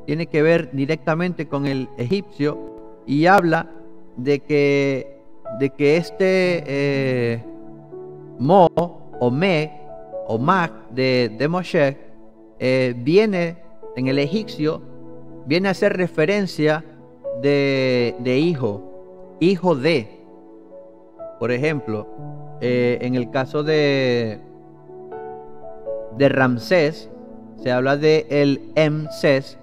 [SPEAKER 1] tiene que ver directamente con el egipcio, y habla de que este Mo o Me o Mag de Moshe viene en el egipcio, viene a hacer referencia de hijo de. Por ejemplo, en el caso de Ramsés, se habla de el Emses,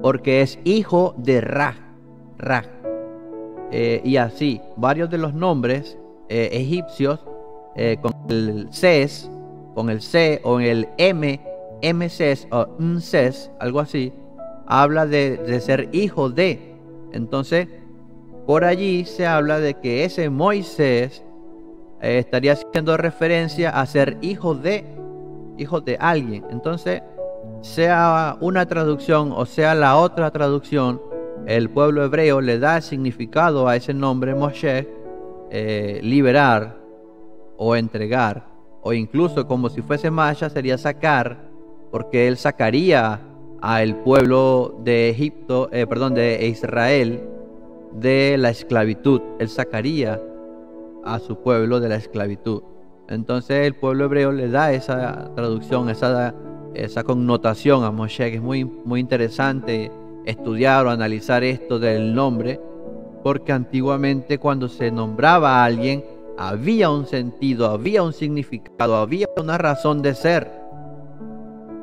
[SPEAKER 1] porque es hijo de Ra. Y así, varios de los nombres egipcios, con el Ses, con el C o en el Mses o Mses, algo así, habla de ser hijo de. Entonces, por allí se habla de que ese Moisés estaría haciendo referencia a ser hijo de alguien. Entonces, sea una traducción o sea la otra traducción, el pueblo hebreo le da significado a ese nombre Moshe, liberar o entregar, o incluso como si fuese Masha sería sacar, porque él sacaría al pueblo de Egipto, de Israel, de la esclavitud. Él sacaría a su pueblo de la esclavitud. Entonces el pueblo hebreo le da esa traducción, esa connotación a Moshe, que es muy, muy interesante estudiar o analizar esto del nombre, porque antiguamente cuando se nombraba a alguien había un sentido, había un significado, había una razón de ser.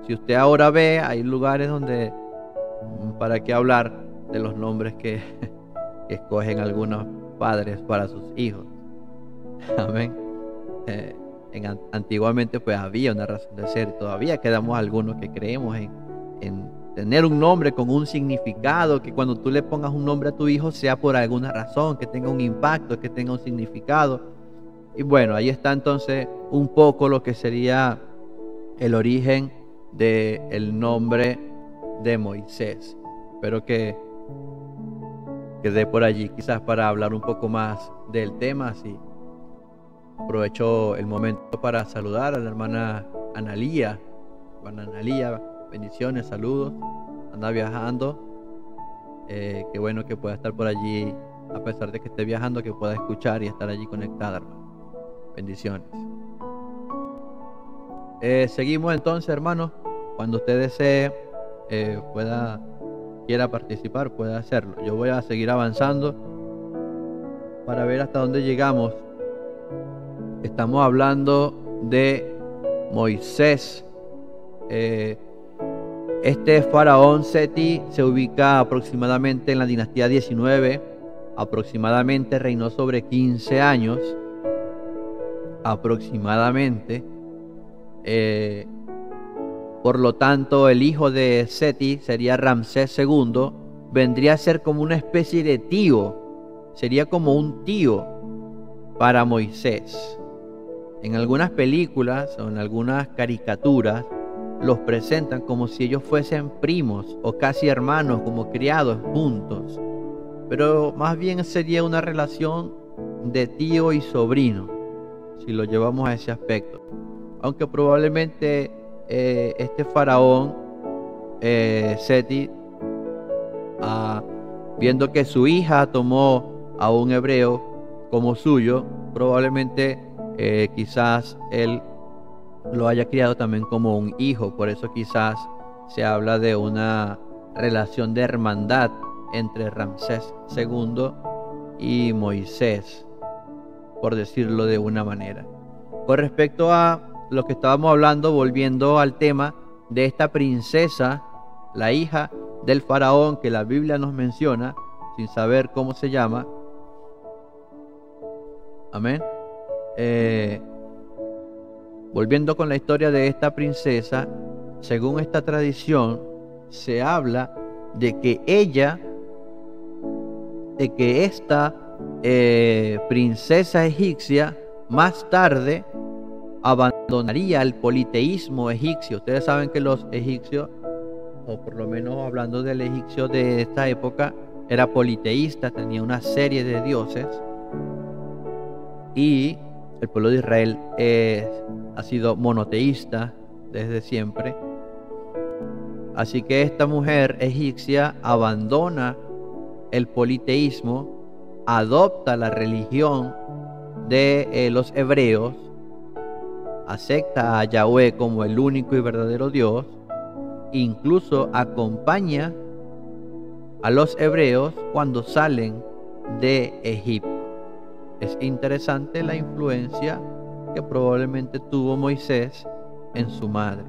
[SPEAKER 1] Si usted ahora ve, hay lugares donde, ¿para qué hablar de los nombres que escogen algunos padres para sus hijos? Amén. Antiguamente pues había una razón de ser. Todavía quedamos algunos que creemos en tener un nombre con un significado, que cuando tú le pongas un nombre a tu hijo sea por alguna razón, que tenga un impacto, que tenga un significado. Y bueno, ahí está entonces un poco lo que sería el origen del nombre de Moisés. Espero que quede por allí, quizás para hablar un poco más del tema. Así aprovecho el momento para saludar a la hermana Analía. Hermana Analía, bendiciones, saludos. Anda viajando. Qué bueno que pueda estar por allí, a pesar de que esté viajando, que pueda escuchar y estar allí conectada, hermano. Bendiciones. Seguimos entonces, hermanos. Cuando usted desee, quiera participar, puede hacerlo. Yo voy a seguir avanzando para ver hasta dónde llegamos. Estamos hablando de Moisés. Este faraón Seti se ubica aproximadamente en la dinastía 19. Aproximadamente reinó sobre 15 años. Aproximadamente. Por lo tanto, el hijo de Seti sería Ramsés II. Vendría a ser como una especie de tío. Sería como un tío para Moisés. En algunas películas o en algunas caricaturas los presentan como si ellos fuesen primos o casi hermanos, como criados juntos. Pero más bien sería una relación de tío y sobrino, si lo llevamos a ese aspecto. Aunque probablemente este faraón Seti, viendo que su hija tomó a un hebreo como suyo, probablemente quizás él lo haya criado también como un hijo. Por eso quizás se habla de una relación de hermandad entre Ramsés II y Moisés, por decirlo de una manera. Con respecto a lo que estábamos hablando, volviendo al tema de esta princesa, la hija del faraón que la Biblia nos menciona, sin saber cómo se llama. Amén. Volviendo con la historia de esta princesa, según esta tradición, se habla de que esta princesa egipcia más tarde abandonaría el politeísmo egipcio. Ustedes saben que los egipcios, o por lo menos hablando del egipcio de esta época, era politeísta, tenía una serie de dioses, y el pueblo de Israel ha sido monoteísta desde siempre. Así que esta mujer egipcia abandona el politeísmo, adopta la religión de los hebreos, acepta a Yahweh como el único y verdadero Dios, incluso acompaña a los hebreos cuando salen de Egipto. Es interesante la influencia que probablemente tuvo Moisés en su madre.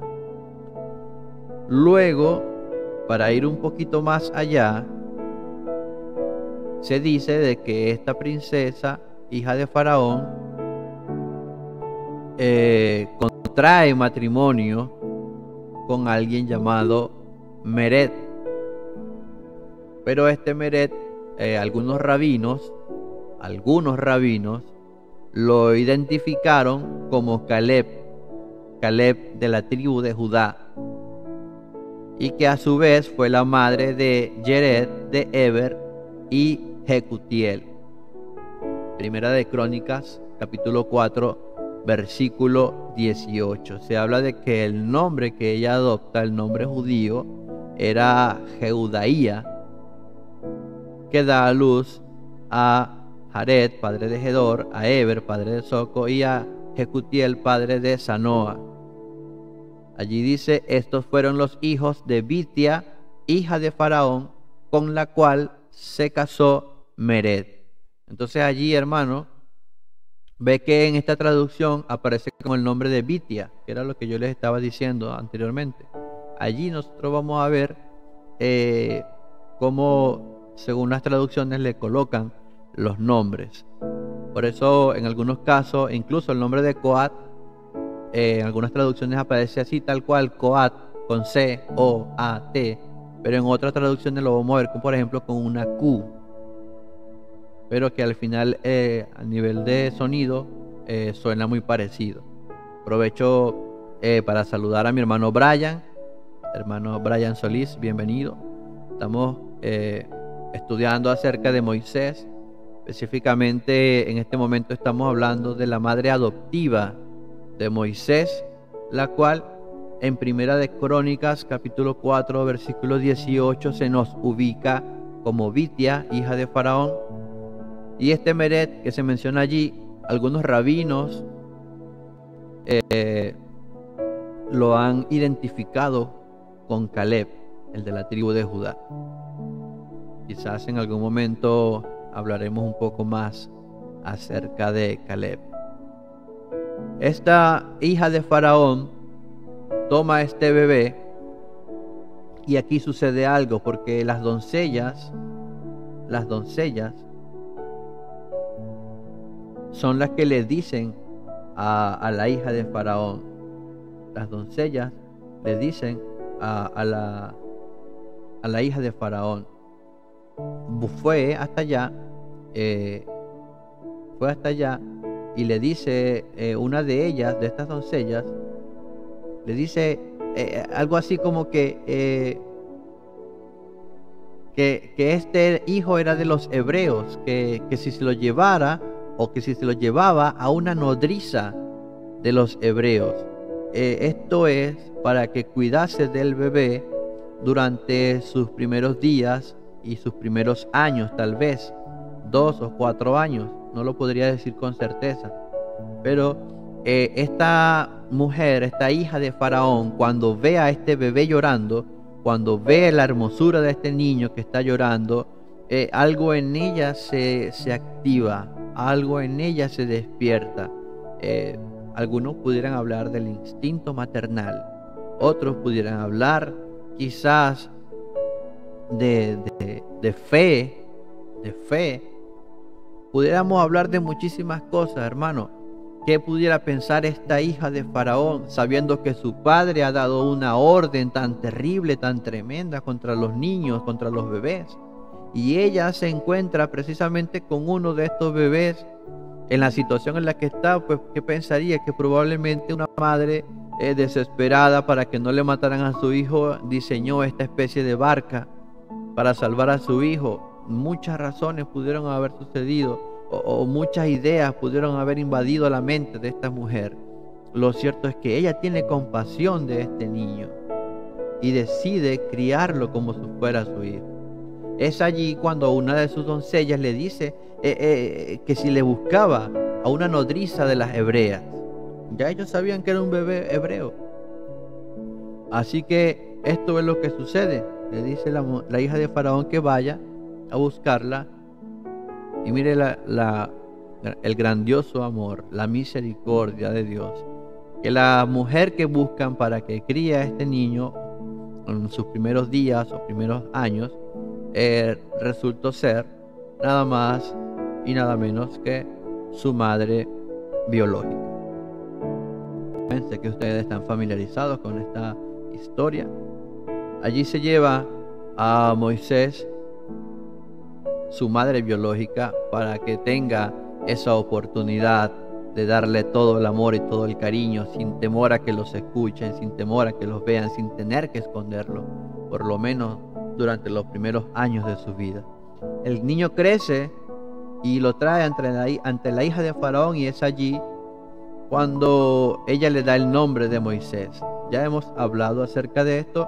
[SPEAKER 1] Luego, para ir un poquito más allá, se dice de que esta princesa, hija de Faraón, contrae matrimonio con alguien llamado Mered. Pero este Mered, algunos rabinos lo identificaron como Caleb de la tribu de Judá, y que a su vez fue la madre de Jered, de Eber y Jecutiel. Primera de Crónicas, capítulo 4, versículo 18. Se habla de que el nombre que ella adopta, el nombre judío, era Jeudaía, que da a luz a Jared, padre de Gedor, a Eber, padre de Soco, y a Jecutiel, padre de Sanoa. Allí dice: estos fueron los hijos de Bitia, hija de Faraón, con la cual se casó Mered. Entonces allí, hermano, ve que en esta traducción aparece como el nombre de Bitia, que era lo que yo les estaba diciendo anteriormente. Allí nosotros vamos a ver cómo, según las traducciones, le colocan los nombres. Por eso, en algunos casos, incluso el nombre de Coat, en algunas traducciones aparece así, tal cual, Coat, con C-O-A-T, pero en otras traducciones lo vamos a ver, por ejemplo, con una Q, pero que al final, a nivel de sonido, suena muy parecido. Aprovecho para saludar a mi hermano Brian Solís, bienvenido. Estamos estudiando acerca de Moisés. Específicamente, en este momento estamos hablando de la madre adoptiva de Moisés, la cual en Primera de Crónicas, capítulo 4, versículo 18, se nos ubica como Bitia, hija de Faraón. Y este Mered que se menciona allí, algunos rabinos lo han identificado con Caleb, el de la tribu de Judá. Quizás en algún momento hablaremos un poco más acerca de Caleb. Esta hija de Faraón toma este bebé, y aquí sucede algo, porque las doncellas son las que le dicen a la hija de Faraón. Las doncellas le dicen a la hija de Faraón. Fue hasta allá y le dice, una de ellas, de estas doncellas, le dice algo así como que este hijo era de los hebreos, que si se lo llevara, o que si se lo llevaba a una nodriza de los hebreos, esto es para que cuidase del bebé durante sus primeros días y sus primeros años, tal vez 2 o 4 años, no lo podría decir con certeza. Pero esta mujer, esta hija de Faraón, cuando ve a este bebé llorando, cuando ve la hermosura de este niño que está llorando, algo en ella se activa, algo en ella se despierta. Algunos pudieran hablar del instinto maternal, otros pudieran hablar quizás de fe. Pudiéramos hablar de muchísimas cosas, hermano. ¿Qué pudiera pensar esta hija de Faraón, sabiendo que su padre ha dado una orden tan terrible, tan tremenda contra los niños, contra los bebés? Y ella se encuentra precisamente con uno de estos bebés en la situación en la que está. Pues, ¿qué pensaría? Que probablemente una madre desesperada para que no le mataran a su hijo, diseñó esta especie de barca para salvar a su hijo. Muchas razones pudieron haber sucedido, o muchas ideas pudieron haber invadido la mente de esta mujer. Lo cierto es que ella tiene compasión de este niño y decide criarlo como si fuera su hijo. Es allí cuando una de sus doncellas le dice que si le buscaba a una nodriza de las hebreas. Ya ellos sabían que era un bebé hebreo. Así que esto es lo que sucede. Le dice la hija de Faraón que vaya a buscarla. Y mire el grandioso amor, la misericordia de Dios. Que la mujer que buscan para que críe a este niño en sus primeros días o primeros años, resultó ser nada más y nada menos que su madre biológica. Sé que ustedes están familiarizados con esta historia. Allí se lleva a Moisés, su madre biológica, para que tenga esa oportunidad de darle todo el amor y todo el cariño, sin temor a que los escuchen, sin temor a que los vean, sin tener que esconderlo, por lo menos durante los primeros años de su vida. El niño crece y lo trae ante la hija de Faraón, y es allí cuando ella le da el nombre de Moisés. Ya hemos hablado acerca de esto.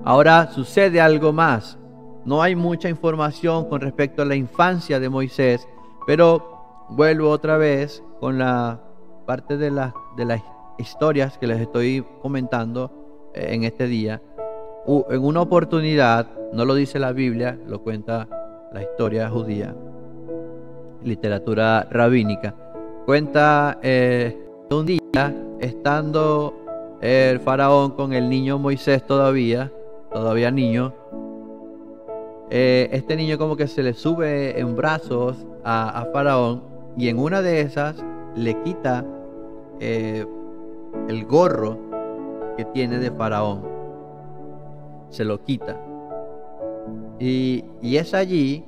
[SPEAKER 1] Ahora sucede algo más. No hay mucha información con respecto a la infancia de Moisés, pero vuelvo otra vez con la parte de las historias que les estoy comentando en este día. En una oportunidad, no lo dice la Biblia, lo cuenta la historia judía, literatura rabínica. Cuenta un día, estando el faraón con el niño Moisés todavía niño, este niño como que se le sube en brazos a Faraón, y en una de esas le quita el gorro que tiene de Faraón. Se lo quita. Y es allí,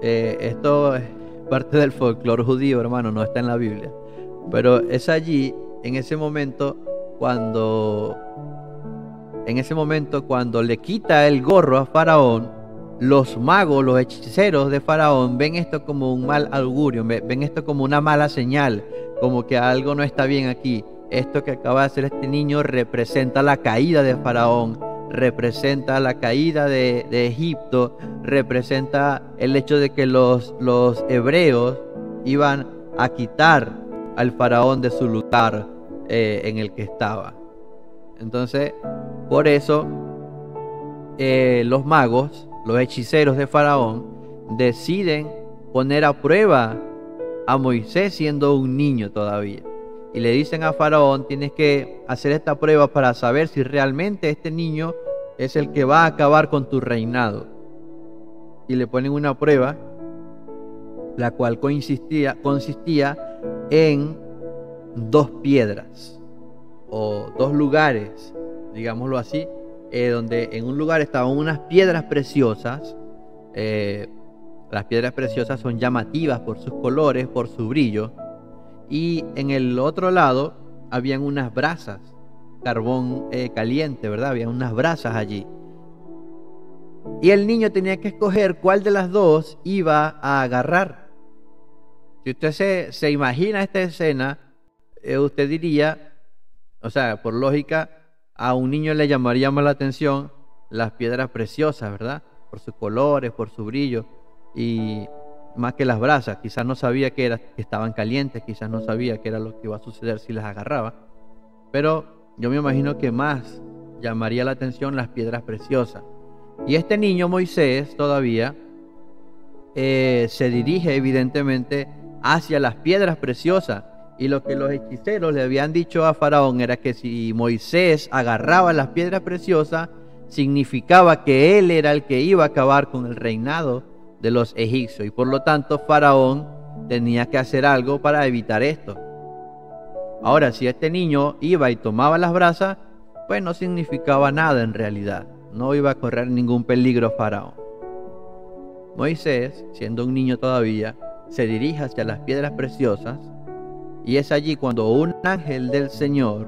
[SPEAKER 1] esto es parte del folclore judío, hermano, no está en la Biblia, pero es allí, en ese momento cuando le quita el gorro a Faraón, los magos, los hechiceros de Faraón ven esto como un mal augurio, ven esto como una mala señal, como que algo no está bien aquí. Esto que acaba de hacer este niño representa la caída de Faraón, representa la caída de Egipto, representa el hecho de que los hebreos iban a quitar al faraón de su lugar en el que estaba. Entonces, por eso los magos, los hechiceros de Faraón, deciden poner a prueba a Moisés siendo un niño todavía. Y le dicen a Faraón: tienes que hacer esta prueba para saber si realmente este niño es el que va a acabar con tu reinado. Y le ponen una prueba, la cual consistía en 2 piedras, o 2 lugares, digámoslo así, donde en un lugar estaban unas piedras preciosas. Las piedras preciosas son llamativas por sus colores, por su brillo. Y en el otro lado habían unas brasas, carbón caliente, ¿verdad? Habían unas brasas allí. Y el niño tenía que escoger cuál de las 2 iba a agarrar. Si usted se imagina esta escena, usted diría, o sea, por lógica, a un niño le llamaría más la atención las piedras preciosas, ¿verdad? Por sus colores, por su brillo, y más que las brasas. Quizás no sabía que estaban calientes, quizás no sabía qué era lo que iba a suceder si las agarraba, pero yo me imagino que más llamaría la atención las piedras preciosas. Y este niño Moisés todavía se dirige evidentemente hacia las piedras preciosas. Y lo que los hechiceros le habían dicho a Faraón era que si Moisés agarraba las piedras preciosas, significaba que él era el que iba a acabar con el reinado de los egipcios. Y por lo tanto, Faraón tenía que hacer algo para evitar esto. Ahora, si este niño iba y tomaba las brasas, pues no significaba nada en realidad. No iba a correr ningún peligro Faraón. Moisés, siendo un niño todavía, se dirige hacia las piedras preciosas, y es allí cuando un ángel del Señor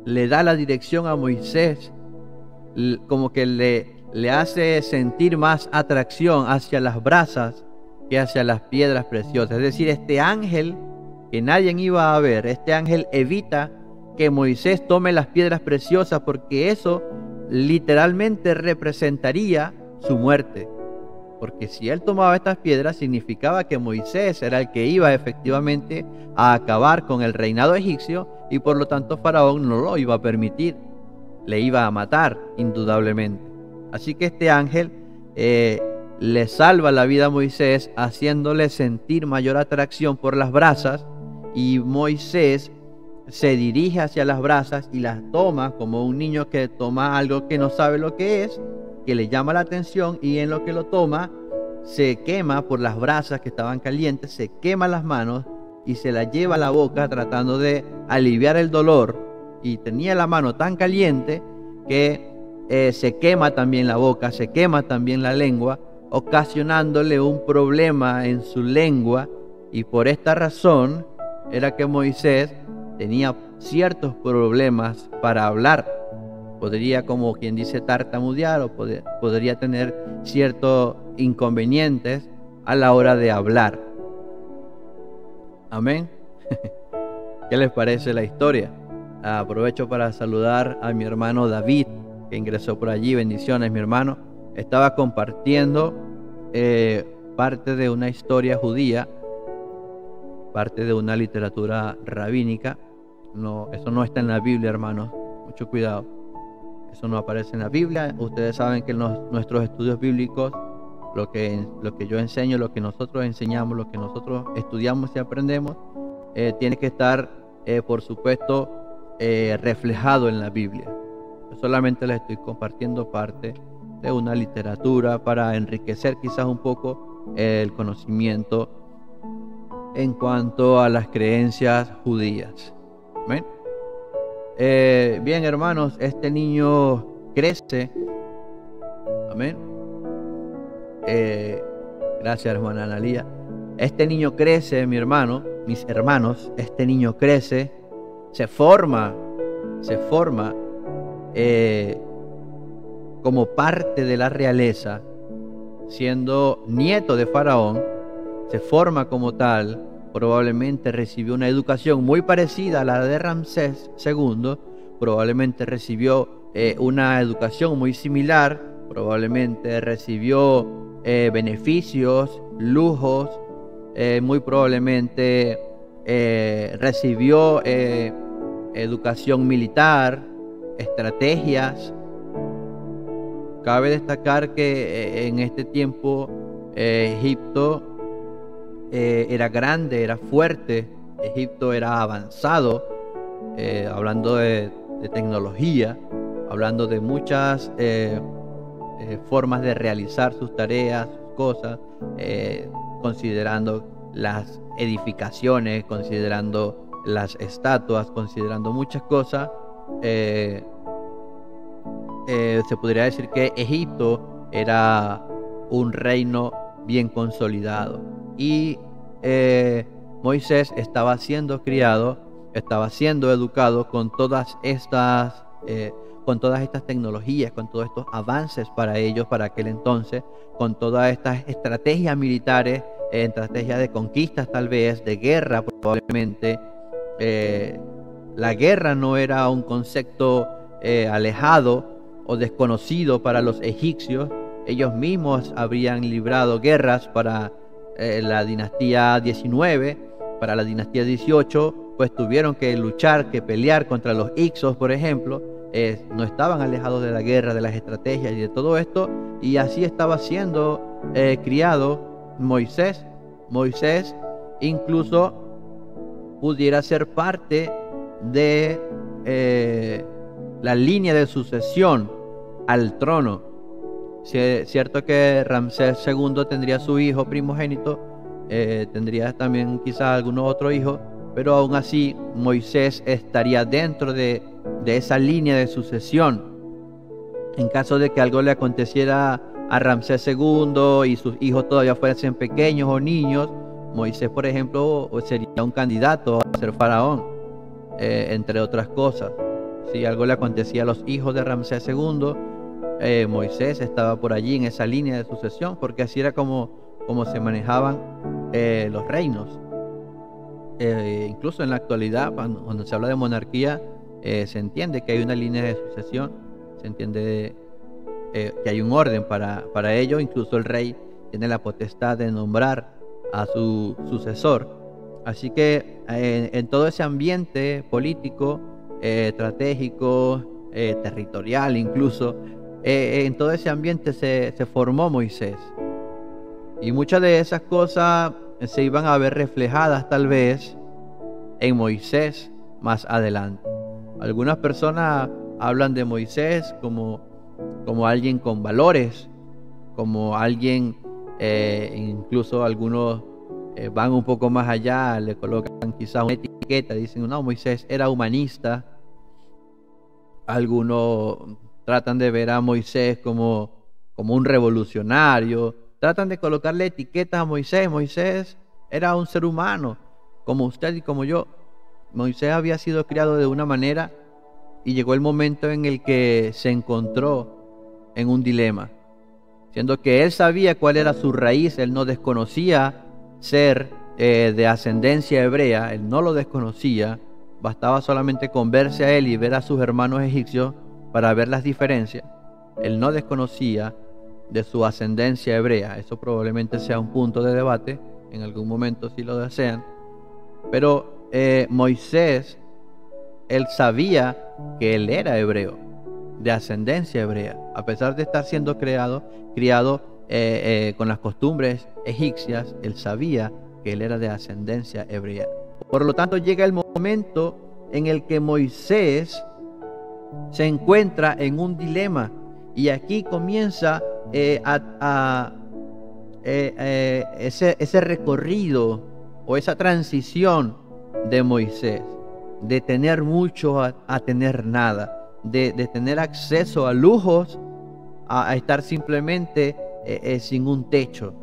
[SPEAKER 1] le da la dirección a Moisés, como que le hace sentir más atracción hacia las brasas que hacia las piedras preciosas. Es decir, este ángel que nadie iba a ver, este ángel evita que Moisés tome las piedras preciosas, porque eso literalmente representaría su muerte. Porque si él tomaba estas piedras, significaba que Moisés era el que iba efectivamente a acabar con el reinado egipcio, y por lo tanto Faraón no lo iba a permitir, le iba a matar indudablemente. Así que este ángel le salva la vida a Moisés, haciéndole sentir mayor atracción por las brasas, y Moisés se dirige hacia las brasas y las toma como un niño que toma algo que no sabe lo que es, que le llama la atención, y en lo que lo toma se quema por las brasas que estaban calientes, se quema las manos y se las lleva a la boca tratando de aliviar el dolor, y tenía la mano tan caliente que se quema también la boca, se quema también la lengua, ocasionándole un problema en su lengua. Y por esta razón era que Moisés tenía ciertos problemas para hablar. Podría, como quien dice, tartamudear, o podría tener ciertos inconvenientes a la hora de hablar. Amén. ¿Qué les parece la historia? Aprovecho para saludar a mi hermano David, que ingresó por allí. Bendiciones, mi hermano. Estaba compartiendo parte de una historia judía, parte de una literatura rabínica. No, eso no está en la Biblia, hermanos. Mucho cuidado. Eso no aparece en la Biblia. Ustedes saben que en nuestros estudios bíblicos, lo que yo enseño, lo que nosotros enseñamos, lo que nosotros estudiamos y aprendemos, tiene que estar, por supuesto, reflejado en la Biblia. Yo solamente les estoy compartiendo parte de una literatura para enriquecer quizás un poco el conocimiento en cuanto a las creencias judías. ¿Amén? Bien, hermanos, este niño crece. Amén. Gracias, hermana Analía. Este niño crece, mi hermano, mis hermanos. Este niño crece, se forma como parte de la realeza, siendo nieto de Faraón. Se forma como tal. Probablemente recibió una educación muy parecida a la de Ramsés II. Probablemente recibió una educación muy similar. Probablemente recibió beneficios, lujos. Muy probablemente recibió educación militar, estrategias. Cabe destacar que en este tiempo Egipto era grande, era fuerte. Egipto era avanzado, hablando de tecnología, hablando de muchas formas de realizar sus tareas, sus cosas, considerando las edificaciones, considerando las estatuas, considerando muchas cosas. Se podría decir que Egipto era un reino bien consolidado, y Moisés estaba siendo criado, estaba siendo educado con todas estas tecnologías, con todos estos avances para ellos, para aquel entonces, con todas estas estrategias militares, estrategias de conquistas, tal vez de guerra probablemente. La guerra no era un concepto alejado o desconocido para los egipcios. Ellos mismos habrían librado guerras para la dinastía 19, para la dinastía 18, pues tuvieron que luchar, que pelear contra los Hicsos, por ejemplo. No estaban alejados de la guerra, de las estrategias y de todo esto, y así estaba siendo criado Moisés. Moisés incluso pudiera ser parte de la línea de sucesión al trono. Cierto que Ramsés II tendría su hijo primogénito, tendría también quizás algunos otros hijos, pero aún así Moisés estaría dentro de esa línea de sucesión. En caso de que algo le aconteciera a Ramsés II y sus hijos todavía fuesen pequeños o niños, Moisés, por ejemplo, sería un candidato a ser faraón, entre otras cosas. Si algo le acontecía a los hijos de Ramsés II, Moisés estaba por allí en esa línea de sucesión, porque así era como se manejaban los reinos. Incluso en la actualidad, cuando se habla de monarquía, se entiende que hay una línea de sucesión, se entiende que hay un orden para ello. Incluso el rey tiene la potestad de nombrar a su sucesor. Así que en todo ese ambiente político, estratégico, territorial incluso, en todo ese ambiente se formó Moisés. Y muchas de esas cosas se iban a ver reflejadas tal vez en Moisés más adelante. Algunas personas hablan de Moisés como alguien con valores, como alguien, incluso algunos van un poco más allá, le colocan quizás una etiqueta, dicen, no, Moisés era humanista. Algunos tratan de ver a Moisés como un revolucionario, tratan de colocarle etiquetas a Moisés. Moisés era un ser humano, como usted y como yo. Moisés había sido criado de una manera y llegó el momento en el que se encontró en un dilema, siendo que él sabía cuál era su raíz. Él no desconocía ser de ascendencia hebrea, él no lo desconocía. Bastaba solamente con verse a él y ver a sus hermanos egipcios para ver las diferencias. Él no desconocía de su ascendencia hebrea. Eso probablemente sea un punto de debate en algún momento si lo desean. Pero Moisés, él sabía que él era hebreo, de ascendencia hebrea, a pesar de estar siendo criado con las costumbres egipcias. Él sabía que él era de ascendencia hebrea. Por lo tanto, llega el momento en el que Moisés se encuentra en un dilema, y aquí comienza ese recorrido o esa transición de Moisés, de tener mucho a tener nada, de tener acceso a lujos, a estar simplemente sin un techo.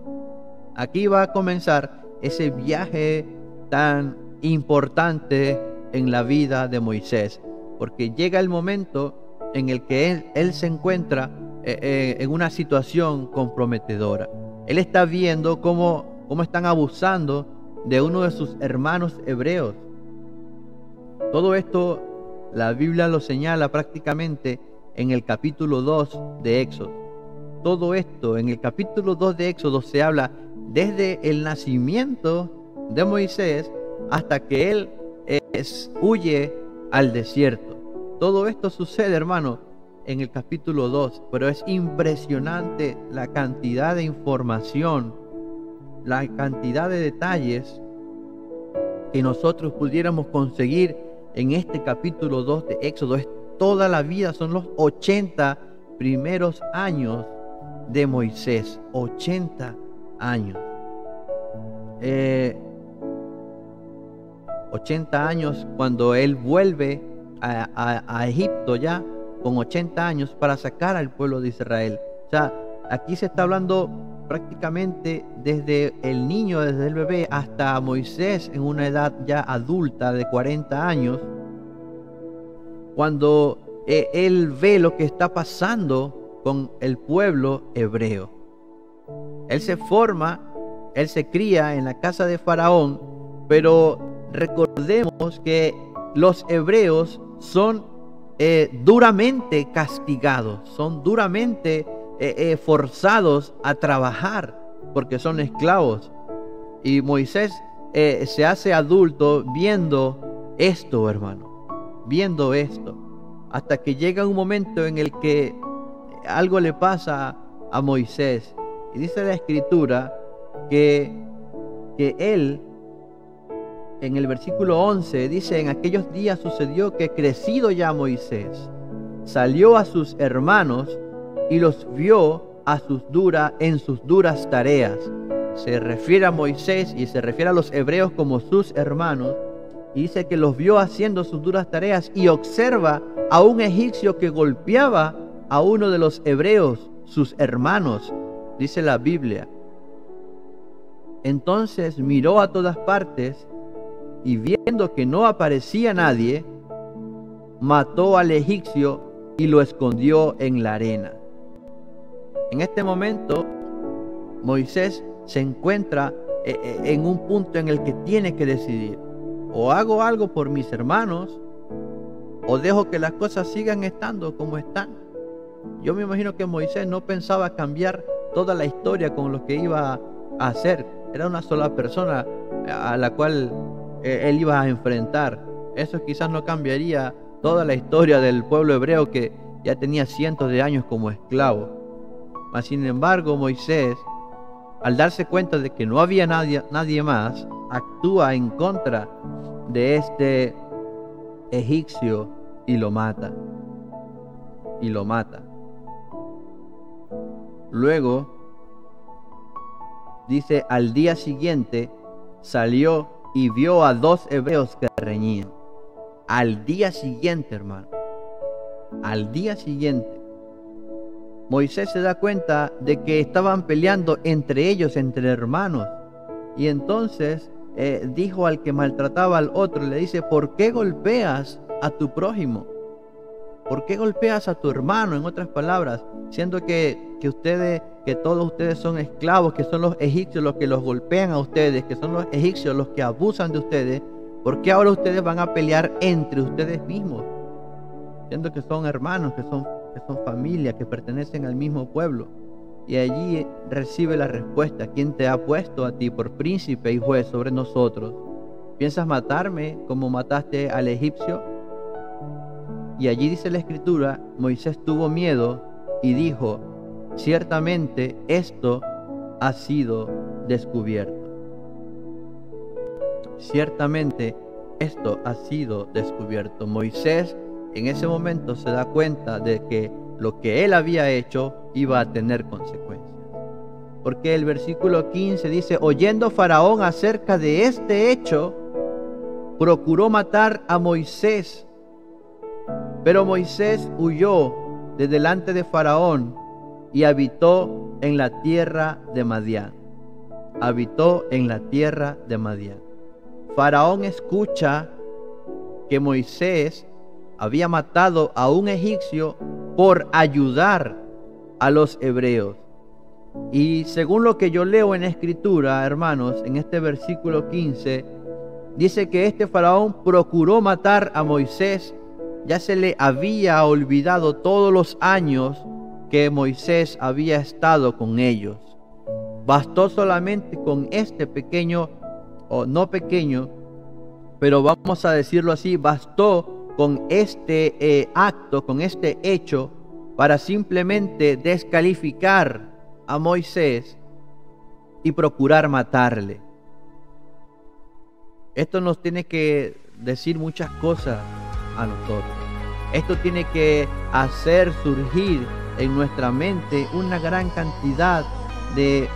[SPEAKER 1] Aquí va a comenzar ese viaje tan importante en la vida de Moisés, porque llega el momento en el que él se encuentra en una situación comprometedora. Él está viendo cómo están abusando de uno de sus hermanos hebreos. Todo esto la Biblia lo señala prácticamente en el capítulo 2 de Éxodo. Todo esto en el capítulo 2 de Éxodo se habla desde el nacimiento de Moisés hasta que él huye al desierto. Todo esto sucede, hermano, en el capítulo 2, pero es impresionante la cantidad de información, la cantidad de detalles que nosotros pudiéramos conseguir en este capítulo 2 de Éxodo. Es toda la vida, son los 80 primeros años de Moisés. 80 años. 80 años cuando él vuelve a Egipto, ya con 80 años, para sacar al pueblo de Israel. O sea, aquí se está hablando prácticamente desde el niño, desde el bebé, hasta Moisés en una edad ya adulta de 40 años, cuando él ve lo que está pasando con el pueblo hebreo. Él se forma, él se cría en la casa de Faraón, pero recordemos que los hebreos son duramente castigados, son duramente forzados a trabajar porque son esclavos. Y Moisés se hace adulto viendo esto, hermano, viendo esto, hasta que llega un momento en el que algo le pasa a Moisés. Y dice la escritura que que él, en el versículo 11, dice: en aquellos días sucedió que, crecido ya Moisés, salió a sus hermanos y los vio en sus duras tareas. Se refiere a Moisés y se refiere a los hebreos como sus hermanos, y dice que los vio haciendo sus duras tareas, y observa a un egipcio que golpeaba a uno de los hebreos, sus hermanos, dice la Biblia. Entonces miró a todas partes, y viendo que no aparecía nadie, mató al egipcio y lo escondió en la arena. En este momento, Moisés se encuentra en un punto en el que tiene que decidir: o hago algo por mis hermanos, o dejo que las cosas sigan estando como están. Yo me imagino que Moisés no pensaba cambiar toda la historia con lo que iba a hacer. Era una sola persona a la cual él iba a enfrentar. Eso quizás no cambiaría toda la historia del pueblo hebreo, que ya tenía cientos de años como esclavo. Mas sin embargo, Moisés, al darse cuenta de que no había nadie más, actúa en contra de este egipcio y lo mata. Luego, dice: al día siguiente salió y vio a 2 hebreos que reñían. Al día siguiente, hermano. Al día siguiente. Moisés se da cuenta de que estaban peleando entre ellos, entre hermanos. Y entonces dijo al que maltrataba al otro, le dice: ¿por qué golpeas a tu prójimo? ¿Por qué golpeas a tu hermano? En otras palabras, siendo que todos ustedes son esclavos, que son los egipcios los que los golpean a ustedes, que son los egipcios los que abusan de ustedes, ¿por qué ahora ustedes van a pelear entre ustedes mismos? Siendo que son hermanos, que son familia, que pertenecen al mismo pueblo. Y allí recibe la respuesta: ¿quién te ha puesto a ti por príncipe y juez sobre nosotros? ¿Piensas matarme como mataste al egipcio? Y allí dice la escritura: Moisés tuvo miedo y dijo: ciertamente esto ha sido descubierto. Ciertamente esto ha sido descubierto. Moisés en ese momento se da cuenta de que lo que él había hecho iba a tener consecuencias. Porque el versículo 15 dice: oyendo Faraón acerca de este hecho, procuró matar a Moisés. Pero Moisés huyó de delante de Faraón y habitó en la tierra de Madián. Habitó en la tierra de Madián. Faraón escucha que Moisés había matado a un egipcio por ayudar a los hebreos. Y según lo que yo leo en la escritura, hermanos, en este versículo 15, dice que este faraón procuró matar a Moisés. Ya se le había olvidado todos los años que Moisés había estado con ellos. Bastó solamente con este pequeño, o no pequeño, pero vamos a decirlo así, bastó con este acto, con este hecho, para simplemente descalificar a Moisés y procurar matarle. Esto nos tiene que decir muchas cosas a nosotros. Esto tiene que hacer surgir en nuestra mente una gran cantidad de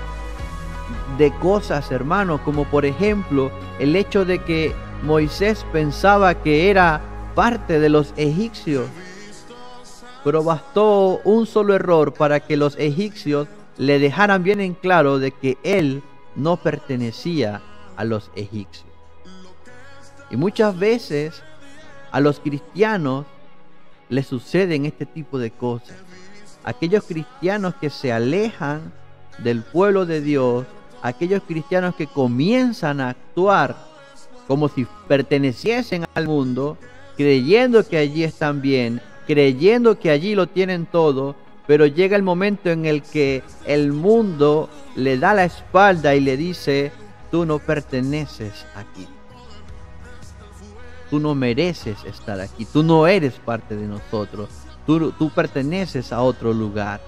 [SPEAKER 1] cosas, hermanos, como por ejemplo el hecho de que Moisés pensaba que era parte de los egipcios, pero bastó un solo error para que los egipcios le dejaran bien en claro de que él no pertenecía a los egipcios. Y muchas veces a los cristianos les suceden este tipo de cosas. Aquellos cristianos que se alejan del pueblo de Dios, aquellos cristianos que comienzan a actuar como si perteneciesen al mundo, creyendo que allí están bien, creyendo que allí lo tienen todo, pero llega el momento en el que el mundo le da la espalda y le dice: tú no perteneces aquí. Tú no mereces estar aquí, tú no eres parte de nosotros, tú perteneces a otro lugar.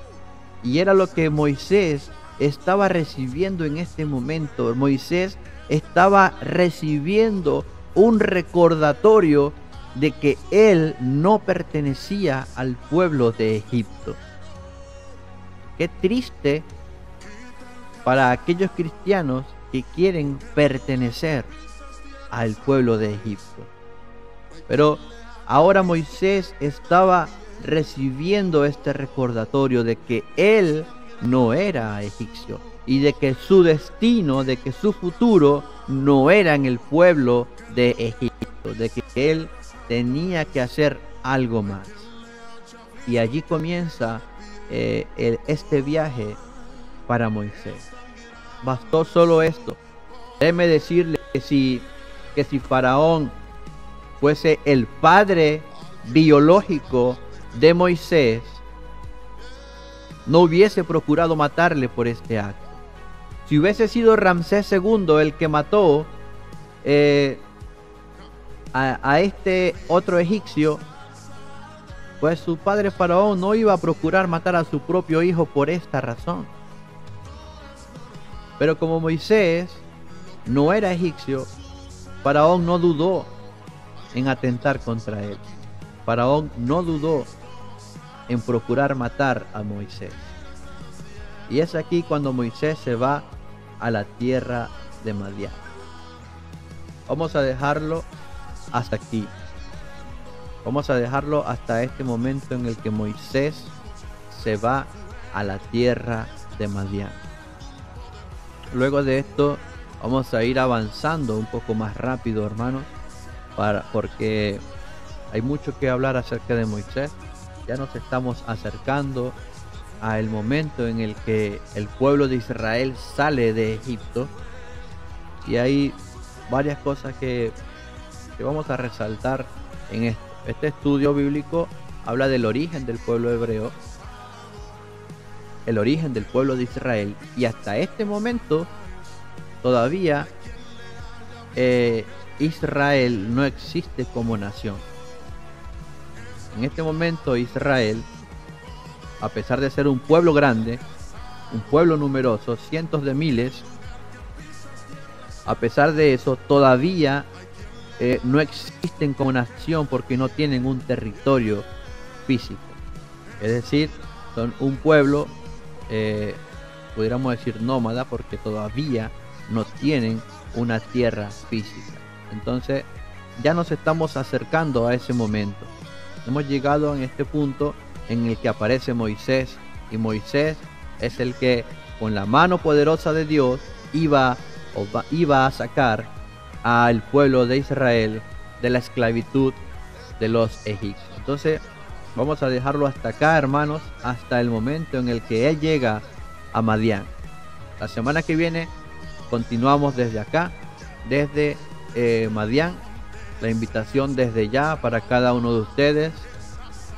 [SPEAKER 1] Y era lo que Moisés estaba recibiendo en este momento. Moisés estaba recibiendo un recordatorio de que él no pertenecía al pueblo de Egipto. Qué triste para aquellos cristianos que quieren pertenecer al pueblo de Egipto. Pero ahora Moisés estaba recibiendo este recordatorio de que él no era egipcio y de que su destino, de que su futuro no era en el pueblo de Egipto, de que él tenía que hacer algo más. Y allí comienza este viaje para Moisés. Bastó solo esto. Déjeme decirle que si Faraón fuese el padre biológico de Moisés, no hubiese procurado matarle por este acto. Si hubiese sido Ramsés II el que mató a este otro egipcio, pues su padre Faraón no iba a procurar matar a su propio hijo por esta razón. Pero como Moisés no era egipcio, Faraón no dudó en atentar contra él. Faraón no dudó en procurar matar a Moisés. Y es aquí cuando Moisés se va a la tierra de Madián. Vamos a dejarlo hasta aquí. Vamos a dejarlo hasta este momento en el que Moisés se va a la tierra de Madián. Luego de esto vamos a ir avanzando un poco más rápido, hermanos, porque hay mucho que hablar acerca de Moisés. Ya nos estamos acercando al momento en el que el pueblo de Israel sale de Egipto, y hay varias cosas que vamos a resaltar en esto. Este estudio bíblico habla del origen del pueblo hebreo, el origen del pueblo de Israel, y hasta este momento todavía Israel no existe como nación. En este momento Israel, a pesar de ser un pueblo grande, un pueblo numeroso, cientos de miles, a pesar de eso todavía no existen como nación porque no tienen un territorio físico. Es decir, son un pueblo, pudiéramos decir nómada, porque todavía no tienen una tierra física. Entonces ya nos estamos acercando a ese momento. Hemos llegado en este punto en el que aparece Moisés, y Moisés es el que con la mano poderosa de Dios iba a sacar al pueblo de Israel de la esclavitud de los egipcios. Entonces vamos a dejarlo hasta acá, hermanos, hasta el momento en el que él llega a Madián. La semana que viene continuamos desde acá, desde Madián. La invitación desde ya para cada uno de ustedes,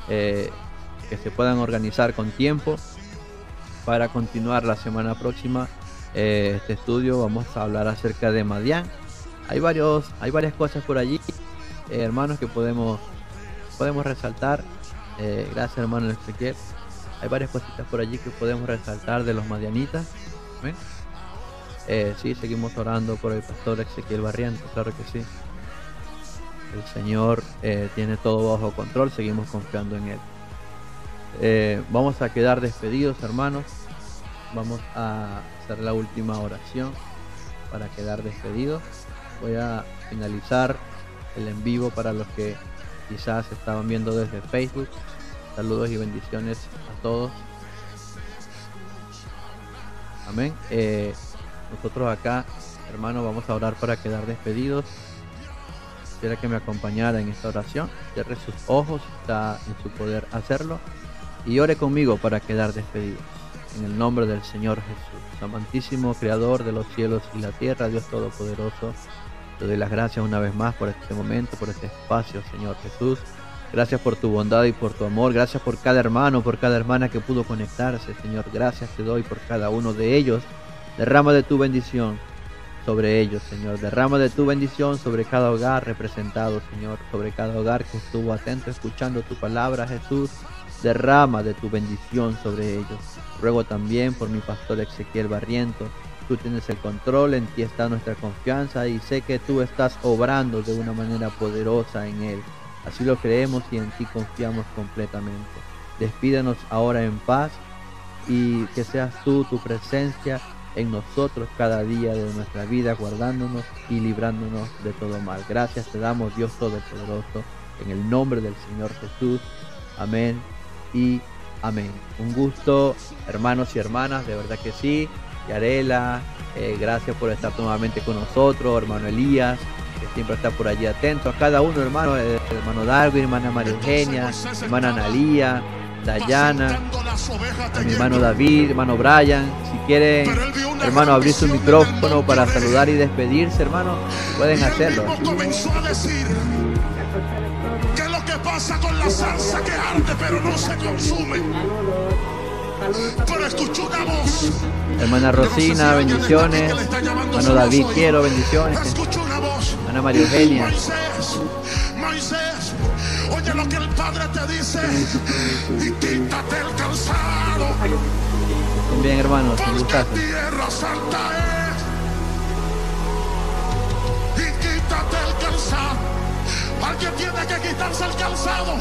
[SPEAKER 1] que se puedan organizar con tiempo para continuar la semana próxima este estudio. Vamos a hablar acerca de Madián. Hay varias cosas por allí, hermanos, que podemos resaltar. Gracias, hermano Ezequiel. Hay varias cositas por allí que podemos resaltar de los madianitas. ¿Ven? Sí, seguimos orando por el pastor Ezequiel Barrientos, claro que sí. El Señor tiene todo bajo control, seguimos confiando en Él. Vamos a quedar despedidos, hermanos. Vamos a hacer la última oración para quedar despedidos. Voy a finalizar el en vivo para los que quizás estaban viendo desde Facebook. Saludos y bendiciones a todos. Amén. Nosotros acá, hermanos, vamos a orar para quedar despedidos. Quisiera que me acompañara en esta oración. Cierre sus ojos, está en su poder hacerlo, y ore conmigo para quedar despedidos. En el nombre del Señor Jesús, amantísimo Creador de los cielos y la tierra, Dios Todopoderoso, te doy las gracias una vez más por este momento, por este espacio, Señor Jesús. Gracias por tu bondad y por tu amor. Gracias por cada hermano, por cada hermana que pudo conectarse, Señor. Gracias te doy por cada uno de ellos. Derrama de tu bendición sobre ellos, Señor. Derrama de tu bendición sobre cada hogar representado, Señor. Sobre cada hogar que estuvo atento escuchando tu palabra, Jesús. derrama de tu bendición sobre ellos. Ruego también por mi pastor Ezequiel Barrientos. Tú tienes el control, en ti está nuestra confianza y sé que tú estás obrando de una manera poderosa en él. Así lo creemos y en ti confiamos completamente. Despídanos ahora en paz y que seas tú, tu presencia en nosotros cada día de nuestra vida, guardándonos y librándonos de todo mal. Gracias te damos, Dios Todopoderoso, en el nombre del Señor Jesús. Amén y amén. Un gusto, hermanos y hermanas, de verdad que sí. Yarela, gracias por estar nuevamente con nosotros, hermano Elías, que siempre está por allí atento a cada uno, hermano, hermano Darwin, hermana María Eugenia, hermana Analía, Dayana, a mi hermano David, hermano Brian. Si quieren, hermano, abrir su micrófono para saludar y despedirse, hermano, pueden hacerlo.
[SPEAKER 2] Comenzó a decir: ¿qué es lo que pasa con la salsa que arde pero no se consume? Pero escuchó una voz.
[SPEAKER 1] Hermana Rosina, bendiciones. Hermano David, quiero bendiciones.
[SPEAKER 2] Escucho una voz.
[SPEAKER 1] Hermana María Eugenia.
[SPEAKER 2] Moisés, oye lo que el Padre te dice y quítate el calzado.
[SPEAKER 1] Bien, hermanos, un gustazo.
[SPEAKER 2] Porque tierra santa es. Y quítate el calzado. Alguien tiene que quitarse el calzado.